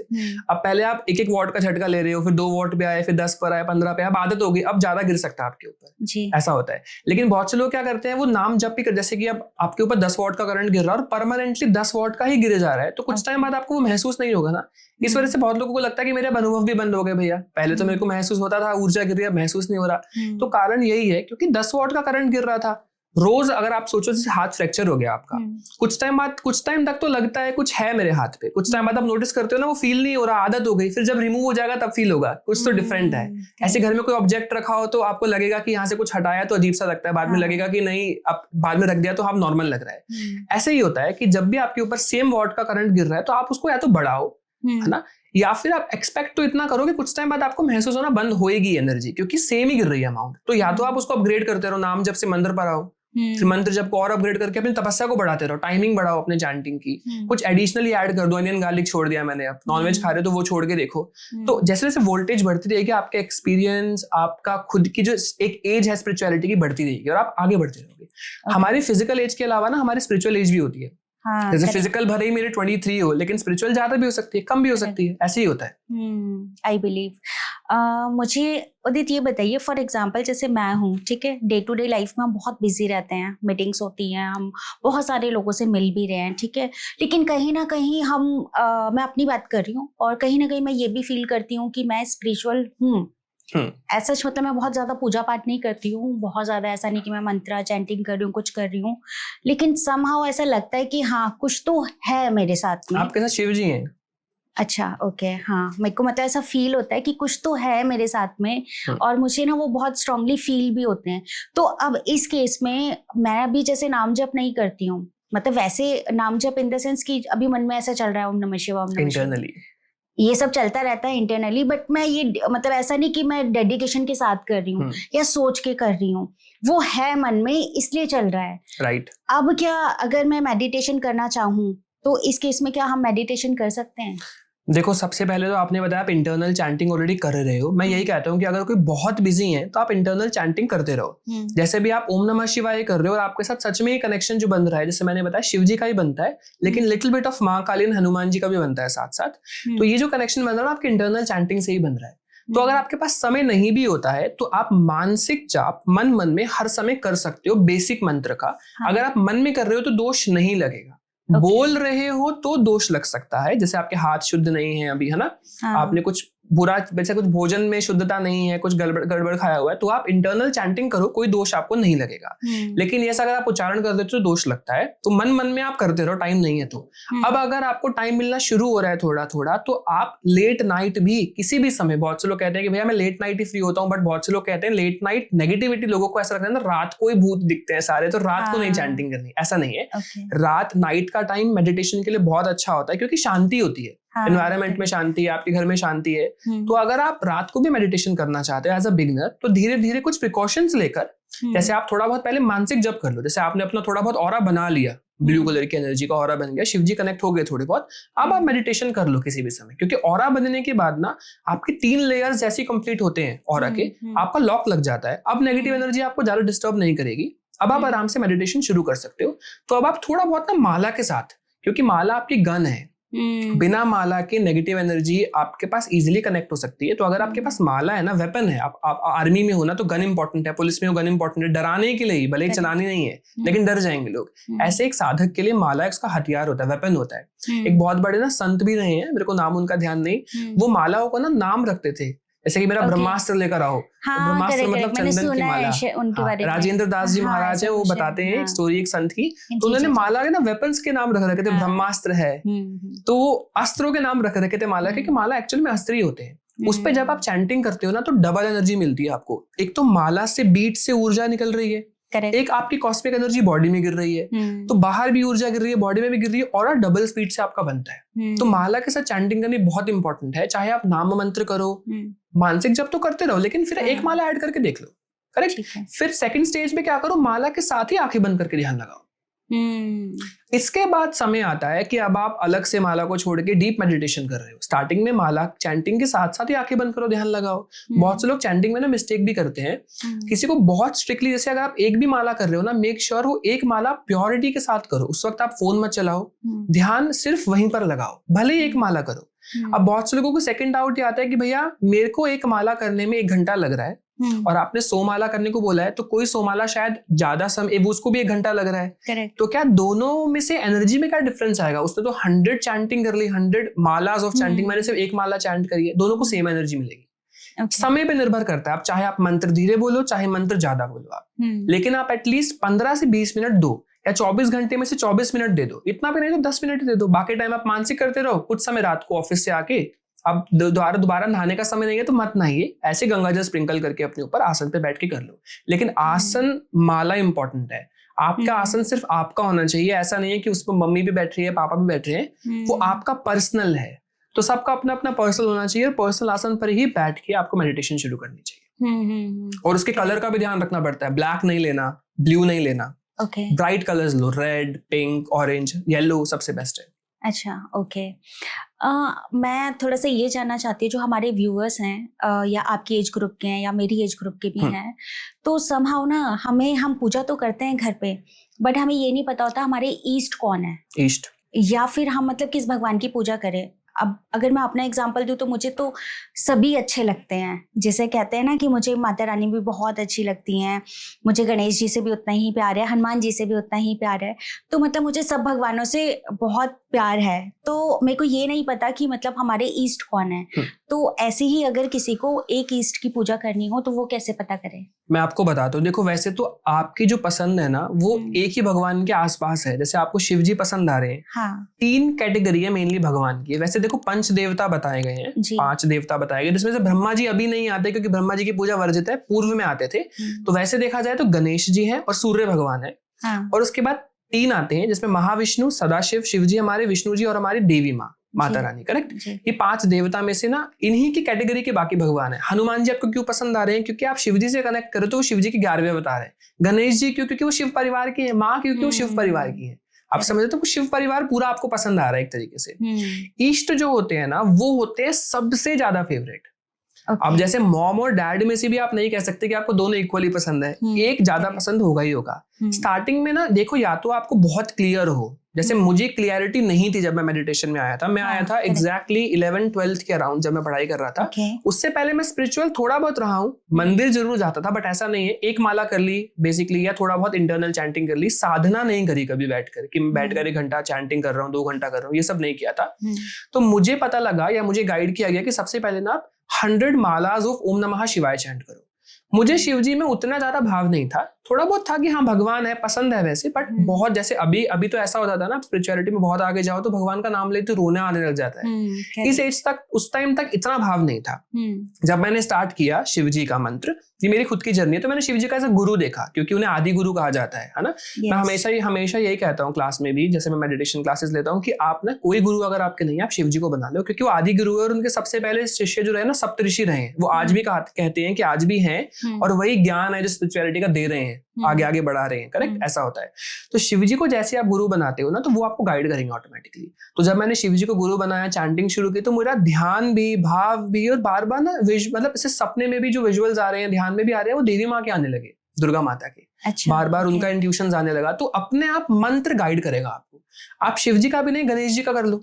अब पहले आप 1-1 वॉट का झटका ले रहे हो, फिर 2 वॉट पे आए, फिर 10 पर आए, 15 पे, अब आदत होगी, अब ज्यादा गिर सकता है आपके ऊपर। ऐसा होता है। लेकिन बहुत से लोग क्या करते हैं, वो नाम जप भी कर, जैसे कि अब आपके ऊपर 10 वॉट का करंट गिर रहा है और परमानेंटली 10 वॉट का ही गिरे जा रहा है, तो कुछ टाइम बाद आपको वो महसूस नहीं होगा ना। इस वजह से बहुत लोगों को लगता है कि मेरे अनुभव भी बंद हो गए भैया, पहले तो मेरे को महसूस होता था, ऊर्जा गिर रही है, महसूस नहीं हो रहा। तो कारण यही है क्योंकि 10 वॉट का करंट गिर रहा था रोज। अगर आप सोचो जैसे हाथ फ्रैक्चर हो गया आपका, कुछ टाइम तक तो लगता है कुछ है मेरे हाथ पे, कुछ टाइम बाद आप नोटिस करते हो ना वो फील नहीं हो रहा, आदत हो गई, फिर जब रिमूव हो जाएगा तब फील होगा कुछ तो डिफरेंट है। ऐसे घर में कोई ऑब्जेक्ट रखा हो तो आपको लगेगा कि यहाँ से कुछ हटाया तो अजीब सा लगता है, बाद में लगेगा कि नहीं, अब बाद में रख दिया तो आप नॉर्मल लग रहा है। ऐसे ही होता है कि जब भी आपके ऊपर सेम वॉट का करंट गिर रहा है तो आप उसको या तो बढ़ाओ, है ना, या फिर आप एक्सपेक्ट तो इतना करो कि कुछ टाइम बाद आपको महसूस होना बंद होएगी एनर्जी, क्योंकि सेम ही गिर रही है अमाउंट। तो या तो आप उसको अपग्रेड करते रहो, नाम जब से मंत्र पर आओ, फिर मंत्र जब को और अपग्रेड करके अपनी तपस्या को बढ़ाते रहो, टाइमिंग बढ़ाओ अपने चैंटिंग की, कुछ एडिशनली ऐड कर दो। अनियन गार्लिक छोड़ दिया मैंने, अब नॉनवेज खा रहे हो तो वो छोड़ के देखो। तो जैसे जैसे वोल्टेज बढ़ती रहेगी, आपका एक्सपीरियंस, आपका खुद की जो एक एज है स्पिरिचुअलिटी की, बढ़ती रहेगी और आप आगे बढ़ते रहोगे। हमारी फिजिकल एज के अलावा ना हमारी स्पिरिचुअल एज भी होती है। जैसे फिजिकल भले ही मेरे 23 हो, लेकिन स्पिरिचुअल ज्यादा भी हो सकती है, कम भी हो सकती है, ऐसे ही होता है। I believe. मुझे उदित ये बताइए, फॉर एग्जाम्पल जैसे मैं हूँ, ठीक है, डे टू डे लाइफ में हम बहुत बिजी रहते हैं, मीटिंग्स होती हैं, हम बहुत सारे लोगों से मिल भी रहे हैं, ठीक है, लेकिन कहीं ना कहीं हम मैं अपनी बात कर रही हूँ, और कहीं ना कहीं मैं ये भी फील करती हूँ कि मैं स्पिरिचुअल हूँ। ऐसा मतलब मैं बहुत ज्यादा पूजा पाठ नहीं करती हूँ, बहुत ज्यादा ऐसा नहीं कि मैं मंत्रा चैंटिंग कर रही हूँ, कुछ कर रही हूँ, लेकिन समहाउ ऐसा लगता है कि हाँ कुछ तो है मेरे साथ में। आपके साथ शिव जी हैं। अच्छा, ओके, हाँ, मेरे को मतलब ऐसा फील होता है कि कुछ तो है मेरे साथ में और मुझे ना वो बहुत स्ट्रांगली फील भी होते हैं। तो अब इस केस में मैं अभी जैसे नाम जप नहीं करती हूँ, मतलब वैसे नाम जप इन द सेंस कि अभी मन में ऐसा चल रहा है ओम नमः शिवाय, ओम नमः शिवाय। इंटरनली ये सब चलता रहता है इंटरनली, बट मैं ये मतलब ऐसा नहीं कि मैं डेडिकेशन के साथ कर रही हूँ या सोच के कर रही हूँ, वो है मन में इसलिए चल रहा है। राइट। अब क्या अगर मैं मेडिटेशन करना चाहूँ तो इस केस में क्या हम मेडिटेशन कर सकते हैं? देखो, सबसे पहले तो आपने बताया आप इंटरनल चैंटिंग ऑलरेडी कर रहे हो। मैं यही कहता हूँ कि अगर कोई बहुत बिजी है तो आप इंटरनल चैंटिंग करते रहो। जैसे भी आप ओम नमः शिवाय कर रहे हो और आपके साथ सच में ये कनेक्शन जो बन रहा है, जैसे मैंने बताया शिव जी का ही बनता है, लेकिन लिटिल बिट ऑफ माँ काली, हनुमान जी का भी बनता है साथ साथ। तो ये जो कनेक्शन बन रहा है आपके इंटरनल चैंटिंग से ही बन रहा है। तो अगर आपके पास समय नहीं भी होता है तो आप मानसिक जाप मन मन में हर समय कर सकते हो, बेसिक मंत्र का। अगर आप मन में कर रहे हो तो दोष नहीं लगेगा। बोल रहे हो तो दोष लग सकता है, जैसे आपके हाथ शुद्ध नहीं है अभी, है ना, आपने कुछ बुरा, वैसे कुछ भोजन में शुद्धता नहीं है, कुछ गड़बड़ खाया हुआ है, तो आप इंटरनल चैंटिंग करो, कोई दोष आपको नहीं लगेगा। लेकिन ऐसा अगर आप उच्चारण कर देते हो तो दोष लगता है। तो मन मन में आप करते रहो, टाइम नहीं है तो। अब अगर आपको टाइम मिलना शुरू हो रहा है थोड़ा थोड़ा, तो आप लेट नाइट भी किसी भी समय, बहुत से लोग कहते हैं कि भैया मैं लेट नाइट ही फ्री होता हूँ, बट बहुत से लोग कहते हैं लेट नाइट नेगेटिविटी, लोगों को ऐसा लगता है ना रात को ही भूत दिखते हैं सारे, तो रात को नहीं चैंटिंग करनी। ऐसा नहीं है। रात, नाइट का टाइम मेडिटेशन के लिए बहुत अच्छा होता है क्योंकि शांति होती है, एनवायरनमेंट में शांति है, आपके घर में शांति है। तो अगर आप रात को भी मेडिटेशन करना चाहते हैं एज अ बिगिनर, तो धीरे धीरे कुछ प्रिकॉशंस लेकर, जैसे आप थोड़ा बहुत पहले मानसिक जप कर लो, जैसे आपने अपना थोड़ा बहुत ऑरा बना लिया, ब्लू कलर की एनर्जी का ऑरा बन गया, शिव जी कनेक्ट हो गए थोड़े बहुत, अब आप मेडिटेशन कर लो किसी भी समय, क्योंकि ऑरा बनने के बाद ना आपकी 3 लेयर्स जैसी कंप्लीट होते हैं ऑरा के, आपका लॉक लग जाता है। अब नेगेटिव एनर्जी आपको ज्यादा डिस्टर्ब नहीं करेगी, अब आप आराम से मेडिटेशन शुरू कर सकते हो। तो अब आप थोड़ा बहुत ना माला के साथ, क्योंकि माला आपकी गन है, बिना माला के नेगेटिव एनर्जी आपके पास इजीली कनेक्ट हो सकती है। तो अगर आपके पास माला है ना, वेपन है, आप आर्मी में हो ना तो गन इंपॉर्टेंट है, पुलिस में हो गन इंपॉर्टेंट है, डराने के लिए, भले ही चलानी नहीं है लेकिन डर जाएंगे लोग। ऐसे एक साधक के लिए माला उसका हथियार होता है, वेपन होता है। एक बहुत बड़े ना संत भी रहे हैं, मेरे को नाम उनका ध्यान नहीं, वो मालाओं को ना नाम रखते थे, जैसे कि मेरा ब्रह्मास्त्र लेकर आओ। ब्रह्मास्त्र मतलब चंदन की माला। राजेंद्र दास जी महाराज है, वो बताते हैं एक स्टोरी एक संत की, तो उन्होंने माला के ना वेपन्स के नाम रख रखे थे, ब्रह्मास्त्र है तो अस्त्रों के नाम रख रखे थे माला के, कि माला एक्चुअली में अस्त्र ही होते हैं। उस पे जब आप चैंटिंग करते हो ना तो डबल एनर्जी मिलती है आपको। एक तो माला से बीट से ऊर्जा निकल रही है, एक आपकी कॉस्मिक एनर्जी बॉडी में गिर रही है, तो बाहर भी ऊर्जा गिर रही है, बॉडी में भी गिर रही है, और डबल स्पीड से आपका बनता है। तो माला के साथ चैंटिंग करनी बहुत इंपॉर्टेंट है। चाहे आप नाम मंत्र करो, मानसिक जप तो करते रहो, लेकिन फिर एक माला ऐड करके देख लो, करेक्ट। फिर सेकंड स्टेज में क्या करो, माला के साथ ही आंखें बंद करके ध्यान लगाओ। इसके बाद समय आता है कि अब आप अलग से माला को छोड़ के डीप मेडिटेशन कर रहे हो। स्टार्टिंग में माला चैंटिंग के साथ साथ ही आंखें बंद करो, ध्यान लगाओ। बहुत से लोग चैंटिंग में ना मिस्टेक भी करते हैं। किसी को बहुत स्ट्रिक्टली, जैसे अगर आप एक भी माला कर रहे हो ना, मेक श्योर वो एक माला प्योरिटी के साथ करो। उस वक्त आप फोन मत चलाओ, ध्यान सिर्फ वहीं पर लगाओ, भले ही एक माला करो। अब बहुत से लोगों को सेकंड डाउट ये आता है कि भैया मेरे को एक माला करने में 1 घंटा लग रहा है और आपने 100 माला करने को बोला है, तो कोई 100 माला शायद ज्यादा समय, उसको भी 1 घंटा लग रहा है। Correct. तो क्या दोनों में से एनर्जी में क्या डिफरेंस आएगा? उसने तो 100 चैंटिंग कर ली, 100 मालाज ऑफ चैंटिंग, मैंने सिर्फ 1 माला चैंट करी है, दोनों को सेम एनर्जी मिलेगी। समय पे निर्भर करता है, आप चाहे आप मंत्र धीरे बोलो, चाहे मंत्र ज्यादा बोलो आप, लेकिन आप एटलीस्ट 15 से 20 मिनट दो, या 24 घंटे में से 24 मिनट दे दो, इतना भी नहीं तो 10 मिनट दे दो। बाकी टाइम आप मानसिक करते रहो। कुछ समय रात को ऑफिस से आके, अब दोबारा नहाने का समय नहीं है तो मत नहाइए, ऐसे गंगाजल स्प्रिंकल करके अपने ऊपर आसन पे बैठ के कर लो। लेकिन आसन माला इंपॉर्टेंट है, आपका आसन सिर्फ आपका होना चाहिए। ऐसा नहीं है कि उस पर मम्मी भी बैठ रही है, पापा भी बैठ रहे हैं, वो आपका पर्सनल है। तो सबका अपना अपना पर्सनल होना चाहिए, और पर्सनल आसन पर ही बैठ के आपको मेडिटेशन शुरू करनी चाहिए। और उसके कलर का भी ध्यान रखना पड़ता है, ब्लैक नहीं लेना, ब्लू नहीं लेना, ब्राइट कलर्स लो, रेड, पिंक, ऑरेंज, येलो सबसे बेस्ट है। अच्छा, ओके। मैं थोड़ा सा ये जानना चाहती हूँ, जो हमारे व्यूअर्स हैं या आपकी एज ग्रुप के हैं या मेरी एज ग्रुप के भी हैं, तो समहाउ ना हम पूजा तो करते हैं घर पे, बट हमें ये नहीं पता होता हमारे ईस्ट कौन है, ईस्ट, या फिर हम मतलब किस भगवान की पूजा करें। अब अगर मैं अपना एग्जांपल दूं तो मुझे तो सभी अच्छे लगते हैं। जैसे कहते हैं ना कि मुझे माता रानी भी बहुत अच्छी लगती हैं, मुझे गणेश जी से भी उतना ही प्यार है, हनुमान जी से भी उतना ही प्यार है। तो मतलब मुझे सब भगवानों से बहुत प्यार है। तो मेरे को ये नहीं पता कि मतलब हमारे ईस्ट कौन है। तो ऐसे ही अगर किसी को एक ईस्ट की पूजा करनी हो तो वो कैसे पता करे? मैं आपको बताता हूँ। देखो, वैसे तो आपकी जो पसंद है ना वो एक ही भगवान के आसपास है। जैसे आपको शिव जी पसंद आ रहे हैं, 3 कैटेगरी है मेनली भगवान की। वैसे देखो पंच देवता बताए गए हैं, 5 देवता बताए गए, जिसमें से ब्रह्मा जी अभी नहीं आते क्योंकि ब्रह्मा जी की पूजा वर्जित है, पूर्व में आते थे। तो वैसे देखा जाए तो गणेश जी हैं और सूर्य भगवान है। और उसके बाद 3 आते हैं जिसमें महाविष्णु, सदाशिव, शिव जी हमारे, विष्णु जी और हमारी देवी माँ माता रानी। करेक्ट। ये 5 देवता में से ना इन्हीं की कैटेगरी के बाकी भगवान है। हनुमान जी आपको क्यों पसंद आ रहे हैं? क्योंकि आप शिव जी से कनेक्ट करो तो वो शिव जी के 11वें अवतार है। गणेश जी क्यों? क्योंकि वो शिव परिवार की है। माँ क्योंकि वो शिव परिवार की है। आप समझते हो? तो शिव परिवार पूरा आपको पसंद आ रहा है एक तरीके से। इष्ट जो होते हैं ना वो होते हैं सबसे ज्यादा फेवरेट। अब जैसे मॉम और डैड में से भी आप नहीं कह सकते कि आपको दोनों इक्वली पसंद है, एक ज्यादा पसंद होगा ही होगा। स्टार्टिंग में ना देखो, या तो आपको बहुत क्लियर हो, जैसे मुझे क्लियरिटी नहीं थी जब मैं मेडिटेशन में आया था। मैं आया था एग्जैक्टली 11-12th के अराउंड जब मैं पढ़ाई कर रहा था। उससे पहले मैं स्पिरिचुअल थोड़ा बहुत रहा हूँ, मंदिर जरूर जाता था, बट ऐसा नहीं है एक माला कर ली बेसिकली, या थोड़ा बहुत इंटरनल चैंटिंग कर ली। साधना नहीं करी कभी बैठकर कि मैं बैठकर 1 घंटा चैंटिंग कर रहा हूँ, 2 घंटा कर रहा हूँ, ये सब नहीं किया था। तो मुझे पता लगा या मुझे गाइड किया गया कि सबसे पहले ना 100 मालाज ऑफ ओम नमः शिवाय चैंट करो। मुझे शिव जी में उतना ज्यादा भाव नहीं था, थोड़ा बहुत था कि हाँ भगवान है, पसंद है वैसे, बट बहुत जैसे अभी तो ऐसा होता था ना, स्पिरिचुअलिटी में बहुत आगे जाओ तो भगवान का नाम लेते रोना आने लग जाता है। इस एज तक, उस टाइम तक इतना भाव नहीं था। जब मैंने स्टार्ट किया शिव जी का मंत्र, ये मेरी खुद की जर्नी है, तो मैंने शिव जी का एज अ गुरु देखा, क्योंकि उन्हें आदि गुरु कहा जाता है ना। मैं हमेशा यही कहता हूँ क्लास में भी, जैसे मैं मेडिटेशन क्लासेस लेता हूँ, कि आप ना कोई गुरु अगर आपके नहीं है, आप शिव जी को बना लो, क्योंकि वो आदि गुरु है और उनके सबसे पहले शिष्य जो रहे ना सप्तऋषि रहे हैं, वो आज भी कहते हैं कि आज भी हैं, और वही ज्ञान है जो स्पिरिचुअलिटी का दे रहे हैं, आगे बढ़ा रहे हैं। करेक्ट, ऐसा होता है। तो शिव जी को जैसे आप गुरु बनाते हो ना, तो वो आपको गाइड करेंगे ऑटोमेटिकली। तो जब मैंने शिव जी को गुरु बनाया, चैंटिंग शुरू की, तो मेरा ध्यान भी, भाव भी, और बार बार ना मतलब इसे सपने में भी जो विजुअल्स आ रहे हैं, ध्यान में भी आ रहे हैं, वो देवी माँ के आने लगे, दुर्गा माता के। अच्छा, बार बार उनका इंट्यूशंस आने लगा। तो अपने आप मंत्र गाइड करेगा आपको। आप शिव जी का भी नहीं, गणेश जी का कर लो।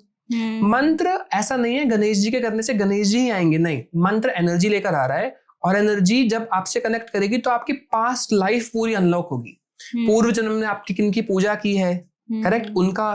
मंत्र ऐसा नहीं है गणेश जी के करने से गणेश जी ही आएंगे, नहीं, मंत्र एनर्जी लेकर आ रहा है, और एनर्जी जब आपसे कनेक्ट करेगी तो आपकी पास्ट लाइफ पूरी अनलॉक होगी। पूर्व जन्म में आपकी किनकी पूजा की है, करेक्ट, उनका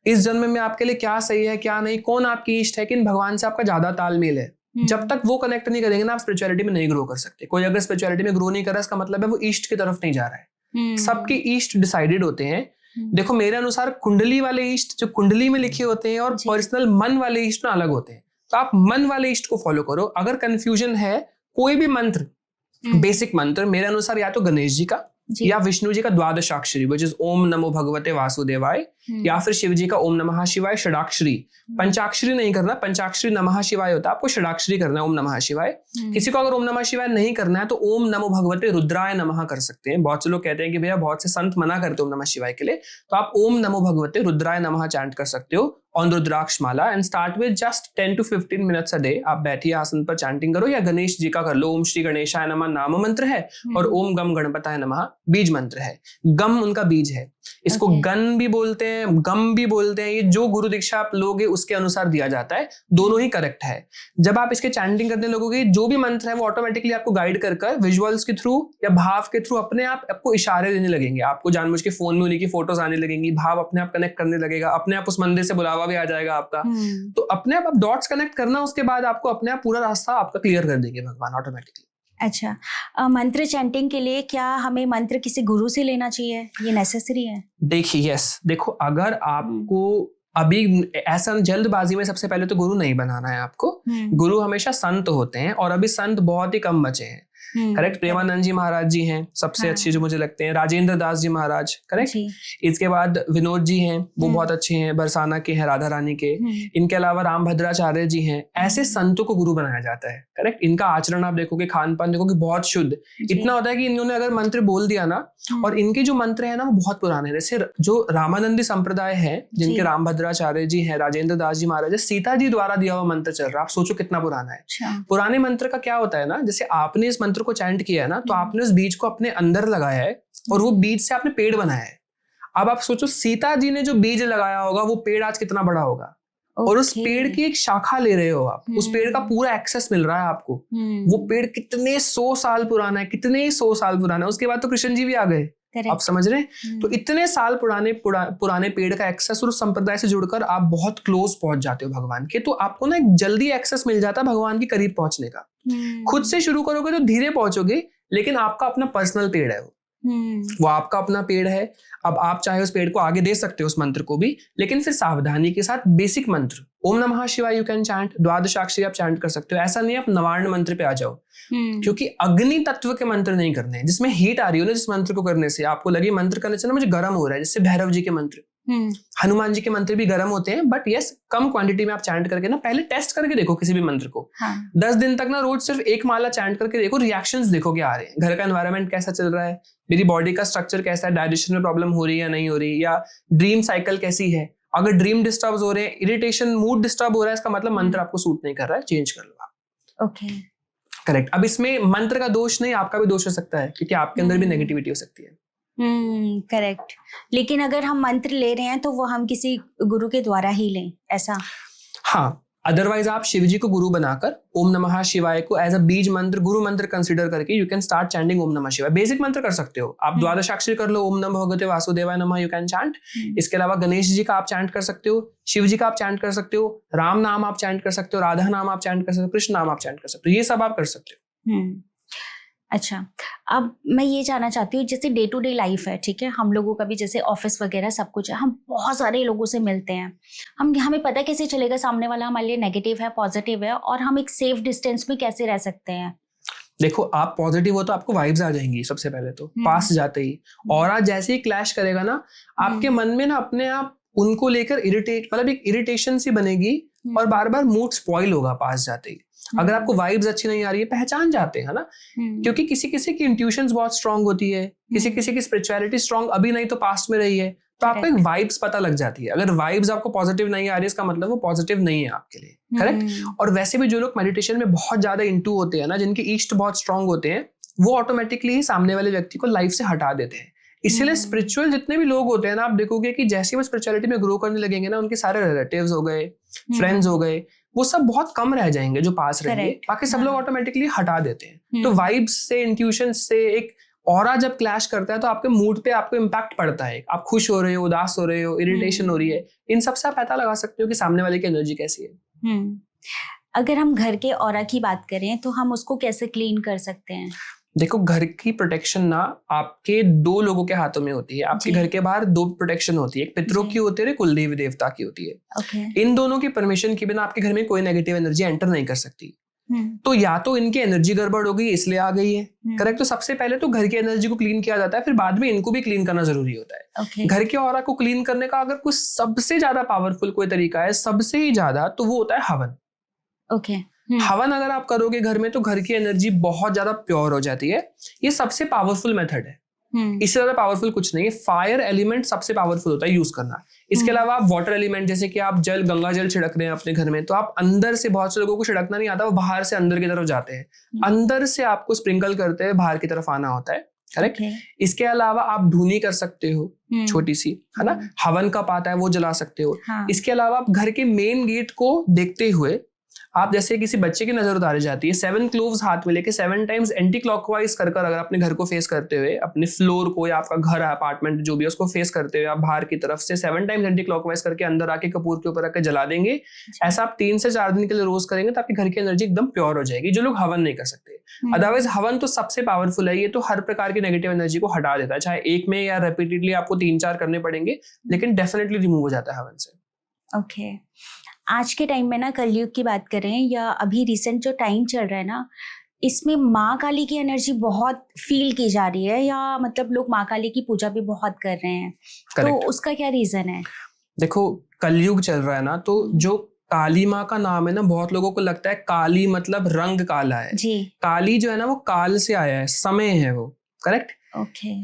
इस जन्म में आपके लिए क्या सही है क्या नहीं, कौन आपकी इष्ट है, किन भगवान से आपका ज्यादा तालमेल है। जब तक वो कनेक्ट नहीं करेंगे ना, आप स्पिरिचुअलिटी में नहीं ग्रो कर सकते। कोई अगर स्पिरिचुअलिटी में ग्रो नहीं कर रहा, इसका मतलब है वो ईस्ट की तरफ नहीं जा रहा है। सबके ईस्ट डिसाइडेड होते हैं। देखो मेरे अनुसार कुंडली वाले ईस्ट जो कुंडली में लिखे होते हैं, और पर्सनल मन वाले ईस्ट ना अलग होते हैं। तो आप मन वाले ईस्ट को फॉलो करो। अगर कंफ्यूजन है, कोई भी मंत्र, बेसिक मंत्र मेरे अनुसार या तो गणेश जी का या विष्णु जी का द्वादशाक्षरी विच इज ओम नमो भगवते वासुदेवाय, या फिर शिव जी का ओम नमः शिवाय षडाक्षरी। पंचाक्षरी नहीं करना, पंचाक्षरी नमः शिवाय होता है, आपको षडाक्षरी करना है ओम नमः शिवाय। किसी को अगर ओम नमः शिवाय नहीं करना है तो ओम नमो भगवते रुद्राय नमः कर सकते हैं। बहुत से लोग कहते हैं कि भैया बहुत से संत मना करते हैं ओम नमः शिवाय के लिए, तो आप ओम नमो भगवते रुद्राय नमः चैंट कर सकते हो on rudraksha mala, and start with just 10 to 15 minutes a day. आप बैठिए आसन पर चैंटिंग करो, या गणेश जी का कर लो, ओम श्री गणेशाय नमः नाम मंत्र है, और ओम गम गणपताय नमः बीज मंत्र है। गम उनका बीज है, इसको गन भी बोलते हैं, गम भी बोलते हैं। ये जो गुरु दीक्षा आप लोगे उसके अनुसार दिया जाता है, दोनों ही करेक्ट है। जब आप इसके चैंटिंग करने लगोगे, जो भी मंत्र है वो ऑटोमेटिकली आपको गाइड कर विजुअल्स के थ्रू या भाव के थ्रू अपने आप आपको इशारे देने लगेंगे। आपको जानबूझ के फोन में उन्हीं की फोटोज आने लगेंगी, भाव अपने आप कनेक्ट करने लगेगा, अपने आप उस मंदिर से बुलावा भी आ जाएगा आपका। तो अपने आप डॉट्स कनेक्ट करना, उसके बाद आपको अपने आप पूरा रास्ता आपका क्लियर कर देंगे भगवान ऑटोमेटिकली। अच्छा, मंत्र चैंटिंग के लिए क्या हमें मंत्र किसी गुरु से लेना चाहिए, ये नेसेसरी है? देखिए देखो, अगर आपको अभी ऐसा जल्दबाजी में सबसे पहले तो गुरु नहीं बनाना है आपको। गुरु हमेशा संत होते हैं, और अभी संत बहुत ही कम बचे हैं। करेक्ट, प्रेमानंद जी महाराज जी हैं सबसे अच्छे जो मुझे लगते हैं, राजेंद्र दास जी महाराज, करेक्ट। इसके बाद विनोद जी हैं, वो बहुत अच्छे हैं, बरसाना के हैं, राधा रानी के। इनके अलावा राम भद्राचार्य जी हैं। ऐसे संतों को गुरु बनाया जाता है, करेक्ट। इनका आचरण आप देखोगे, खान पान देखोगे, बहुत शुद्ध। इतना होता है कि इन्होंने अगर मंत्र बोल दिया ना, और इनके जो मंत्र है ना वो बहुत पुराने हैं। जैसे जो रामानंदी संप्रदाय है, जिनके राम भद्राचार्य जी हैं, राजेंद्र दास जी महाराज, सीता जी द्वारा दिया हुआ मंत्र चल रहा है। आप सोचो कितना पुराना है। पुराने मंत्र का क्या होता है ना, जैसे आपने इस मंत्र को चैंट किया है ना, तो आपने उस बीज को अपने अंदर लगाया है, और वो बीज से आपने पेड़ बनाया है। अब आप सोचो सीता जी ने जो बीज लगाया होगा, वो पेड़ आज कितना बड़ा होगा। और उस पेड़ की एक शाखा ले रहे हो आप, उस पेड़ का पूरा एक्सेस मिल रहा है आपको। वो पेड़ कितने 100 साल पुराना है, कितने 100 साल पुराना है। उसके बाद तो कृष्ण जी भी आ गए, आप समझ रहे हैं। तो इतने साल पुराने पेड़ का एक्सेस, और उस संप्रदाय से जुड़कर आप बहुत क्लोज पहुंच जाते हो भगवान के। तो आपको ना एक जल्दी एक्सेस मिल जाता है भगवान के करीब पहुंचने का। खुद से शुरू करोगे तो धीरे पहुंचोगे, लेकिन आपका अपना पर्सनल पेड़ है वो। वो आपका अपना पेड़ है। अब आप चाहे उस पेड़ को आगे दे सकते हो उस मंत्र को भी, लेकिन फिर सावधानी के साथ बेसिक मंत्र ओम नमः शिवाय यू कैन चैंट, द्वादशाक्षरी आप चैंट कर सकते हो। ऐसा नहीं आप नवार्ण मंत्र पे आ जाओ, क्योंकि अग्नि तत्व के मंत्र नहीं करने हैं। जिसमें हीट आ रही हो ना जिस मंत्र को करने से, आपको लगे मंत्र करने से ना मुझे गर्म हो रहा है, जैसे भैरव जी के मंत्र, हनुमान जी के मंत्र भी गर्म होते हैं, बट यस कम क्वांटिटी में आप चैंट करके ना पहले टेस्ट करके देखो किसी भी मंत्र को। 10 दिन तक ना रोज सिर्फ एक माला चैंट करके देखो, रिएक्शंस देखो क्या आ रहे हैं, घर का एनवायरनमेंट कैसा चल रहा है, मेरी बॉडी का स्ट्रक्चर कैसा है, डाइजेशन में प्रॉब्लम हो रही है या नहीं हो रही, या ड्रीम साइकिल कैसी है। अगर ड्रीम डिस्टर्ब हो रहे हैं, इरिटेशन, मूड डिस्टर्ब हो रहा है, इसका मतलब मंत्र आपको सूट नहीं कर रहा है, चेंज कर लो आप। Okay, correct. अब इसमें मंत्र का दोष नहीं, आपका भी दोष हो सकता है, क्योंकि आपके अंदर भी नेगेटिविटी हो सकती है। करेक्ट। लेकिन अगर हम मंत्र ले रहे हैं तो वो हम किसी गुरु के द्वारा ही लें, ऐसा? हाँ, अदरवाइज आप शिव जी को गुरु बनाकर ओम नमः शिवाय को एज अ बीज मंत्र, गुरु मंत्र कंसीडर करके यू कैन स्टार्ट चैंटिंग ओम नमः शिवाय। बेसिक मंत्र कर सकते हो आप, द्वादशाक्षरी कर लो, ओम नमः भगवते वासुदेवाय नमः यू कैन चैंट। इसके अलावा गणेश जी का आप चैंट कर सकते हो, शिव जी का आप चैंट कर सकते हो, राम नाम आप चैंट कर सकते हो, राधा नाम आप चैंट कर सकते हो, कृष्ण नाम आप चैंट कर सकते हो, ये सब आप कर सकते हो। अच्छा, अब मैं ये जानना चाहती हूँ, जैसे डे टू डे लाइफ है, ठीक है, हम लोगों का भी जैसे ऑफिस वगैरह सब कुछ है, हम बहुत सारे लोगों से मिलते हैं, हमें पता कैसे चलेगा सामने वाला हमारे लिए नेगेटिव है पॉजिटिव है, और हम एक सेफ डिस्टेंस में कैसे रह सकते हैं? देखो, आप पॉजिटिव हो तो आपको वाइब्स आ जाएंगी सबसे पहले तो पास जाते ही, और आज जैसे ही क्लैश करेगा ना आपके मन में ना अपने आप उनको लेकर मतलब एक इरिटेशन सी बनेगी, और बार बार मूड स्पॉइल होगा पास जाते ही। अगर आपको वाइब्स अच्छी नहीं आ रही है, पहचान जाते हैं ना, क्योंकि किसी किसी की इंट्यूशंस बहुत स्ट्रांग होती है, किसी किसी की स्पिरिचुअलिटी स्ट्रांग अभी नहीं तो पास्ट में रही है, तो आपको एक वाइब्स पता लग जाती है। अगर वाइब्स आपको पॉजिटिव नहीं आ रही है, इसका मतलब वो पॉजिटिव नहीं है आपके लिए, करेक्ट। और वैसे भी जो लोग मेडिटेशन में बहुत ज्यादा इंटू होते हैं ना, जिनके ईस्ट बहुत स्ट्रांग होते हैं, वो ऑटोमेटिकली ही सामने वाले व्यक्ति को लाइफ से हटा देते हैं। इसीलिए स्पिरिचुअल जितने भी लोग होते हैं ना, आप देखोगे कि जैसे वो स्पिरिचुअलिटी में ग्रो करने लगेंगे ना, उनके सारे रिलेटिव्स हो गए, फ्रेंड्स हो गए, वो सब बहुत कम रह जाएंगे जो पास रहेंगे, बाकी सब लोग ऑटोमेटिकली हटा देते हैं। तो वाइब्स से, इंट्यूशन से, एक ऑरा जब क्लैश करता है तो आपके मूड पे आपको इम्पैक्ट पड़ता है। आप खुश हो रहे हो, उदास हो रहे हो, इरिटेशन हो रही है, इन सब से आप पता लगा सकते हो कि सामने वाले की एनर्जी कैसी है। अगर हम घर के ऑरा की बात करें तो हम उसको कैसे क्लीन कर सकते हैं? देखो, घर की प्रोटेक्शन ना आपके 2 लोगों के हाथों में होती है। आपके घर के बाहर 2 प्रोटेक्शन होती है, एक पितरों की होती है, एक कुलदेवी देवता की होती है। इन दोनों की परमिशन के बिना आपके घर में कोई नेगेटिव एनर्जी एंटर नहीं कर सकती। तो या तो इनकी एनर्जी गड़बड़ हो गई इसलिए आ गई है, करेक्ट। तो सबसे पहले तो घर की एनर्जी को क्लीन किया जाता है, फिर बाद में इनको भी क्लीन करना जरूरी होता है। घर के ऑरा को क्लीन करने का अगर कुछ सबसे ज्यादा पावरफुल कोई तरीका है, सबसे ही ज्यादा, तो वो होता है हवन। हवन अगर आप करोगे घर में तो घर की एनर्जी बहुत ज्यादा प्योर हो जाती है। ये सबसे पावरफुल मेथड है, इससे ज्यादा पावरफुल कुछ नहीं है। फायर एलिमेंट सबसे पावरफुल होता है यूज करना। इसके अलावा आप वाटर एलिमेंट, जैसे कि आप जल, गंगा जल छिड़क रहे हैं अपने घर में, तो आप अंदर से, बहुत से लोगों को छिड़कना नहीं आता, वो बाहर से अंदर की तरफ जाते हैं, अंदर से आपको स्प्रिंकल करते हुए बाहर की तरफ आना होता है, करेक्ट। इसके अलावा आप धूनी कर सकते हो, छोटी सी, है ना, हवन का पाता है वो जला सकते हो। इसके अलावा आप घर के मेन गेट को देखते हुए, आप जैसे किसी बच्चे की नजर उतारी जाती है, 7 क्लोव्स हाथ में लेके 7 टाइम्स एंटी क्लॉकवाइज कर अगर अपने घर को फेस करते हुए, अपने फ्लोर को या आपका घर है, अपार्टमेंट जो भी है, उसको फेस करते हुए आप बाहर की तरफ से 7 टाइम्स एंटी क्लॉकवाइज करके अंदर आके कपूर के ऊपर आके जला देंगे। ऐसा आप 3 से 4 दिन के लिए रोज करेंगे तो आपके घर की एनर्जी एकदम प्योर हो जाएगी, जो लोग हवन नहीं कर सकते। अदरवाइज हवन तो सबसे पावरफुल है, ये तो हर प्रकार की नेगेटिव एनर्जी को हटा देता है, चाहे एक में या रिपीटेडली आपको 3-4 करने पड़ेंगे, लेकिन डेफिनेटली रिमूव हो जाता है हवन से। ओके। आज के टाइम में ना, कलयुग की बात करें या अभी रिसेंट जो टाइम चल रहा है ना, इसमें माँ काली की एनर्जी बहुत फील की जा रही है, या मतलब लोग माँ काली की पूजा भी बहुत कर रहे हैं। तो उसका क्या रीजन है? देखो, कलयुग चल रहा है ना, तो जो काली माँ का नाम है ना, बहुत लोगों को लगता है काली मतलब रंग काला है जी। काली जो है ना वो काल से आया है, समय है वो, करेक्ट।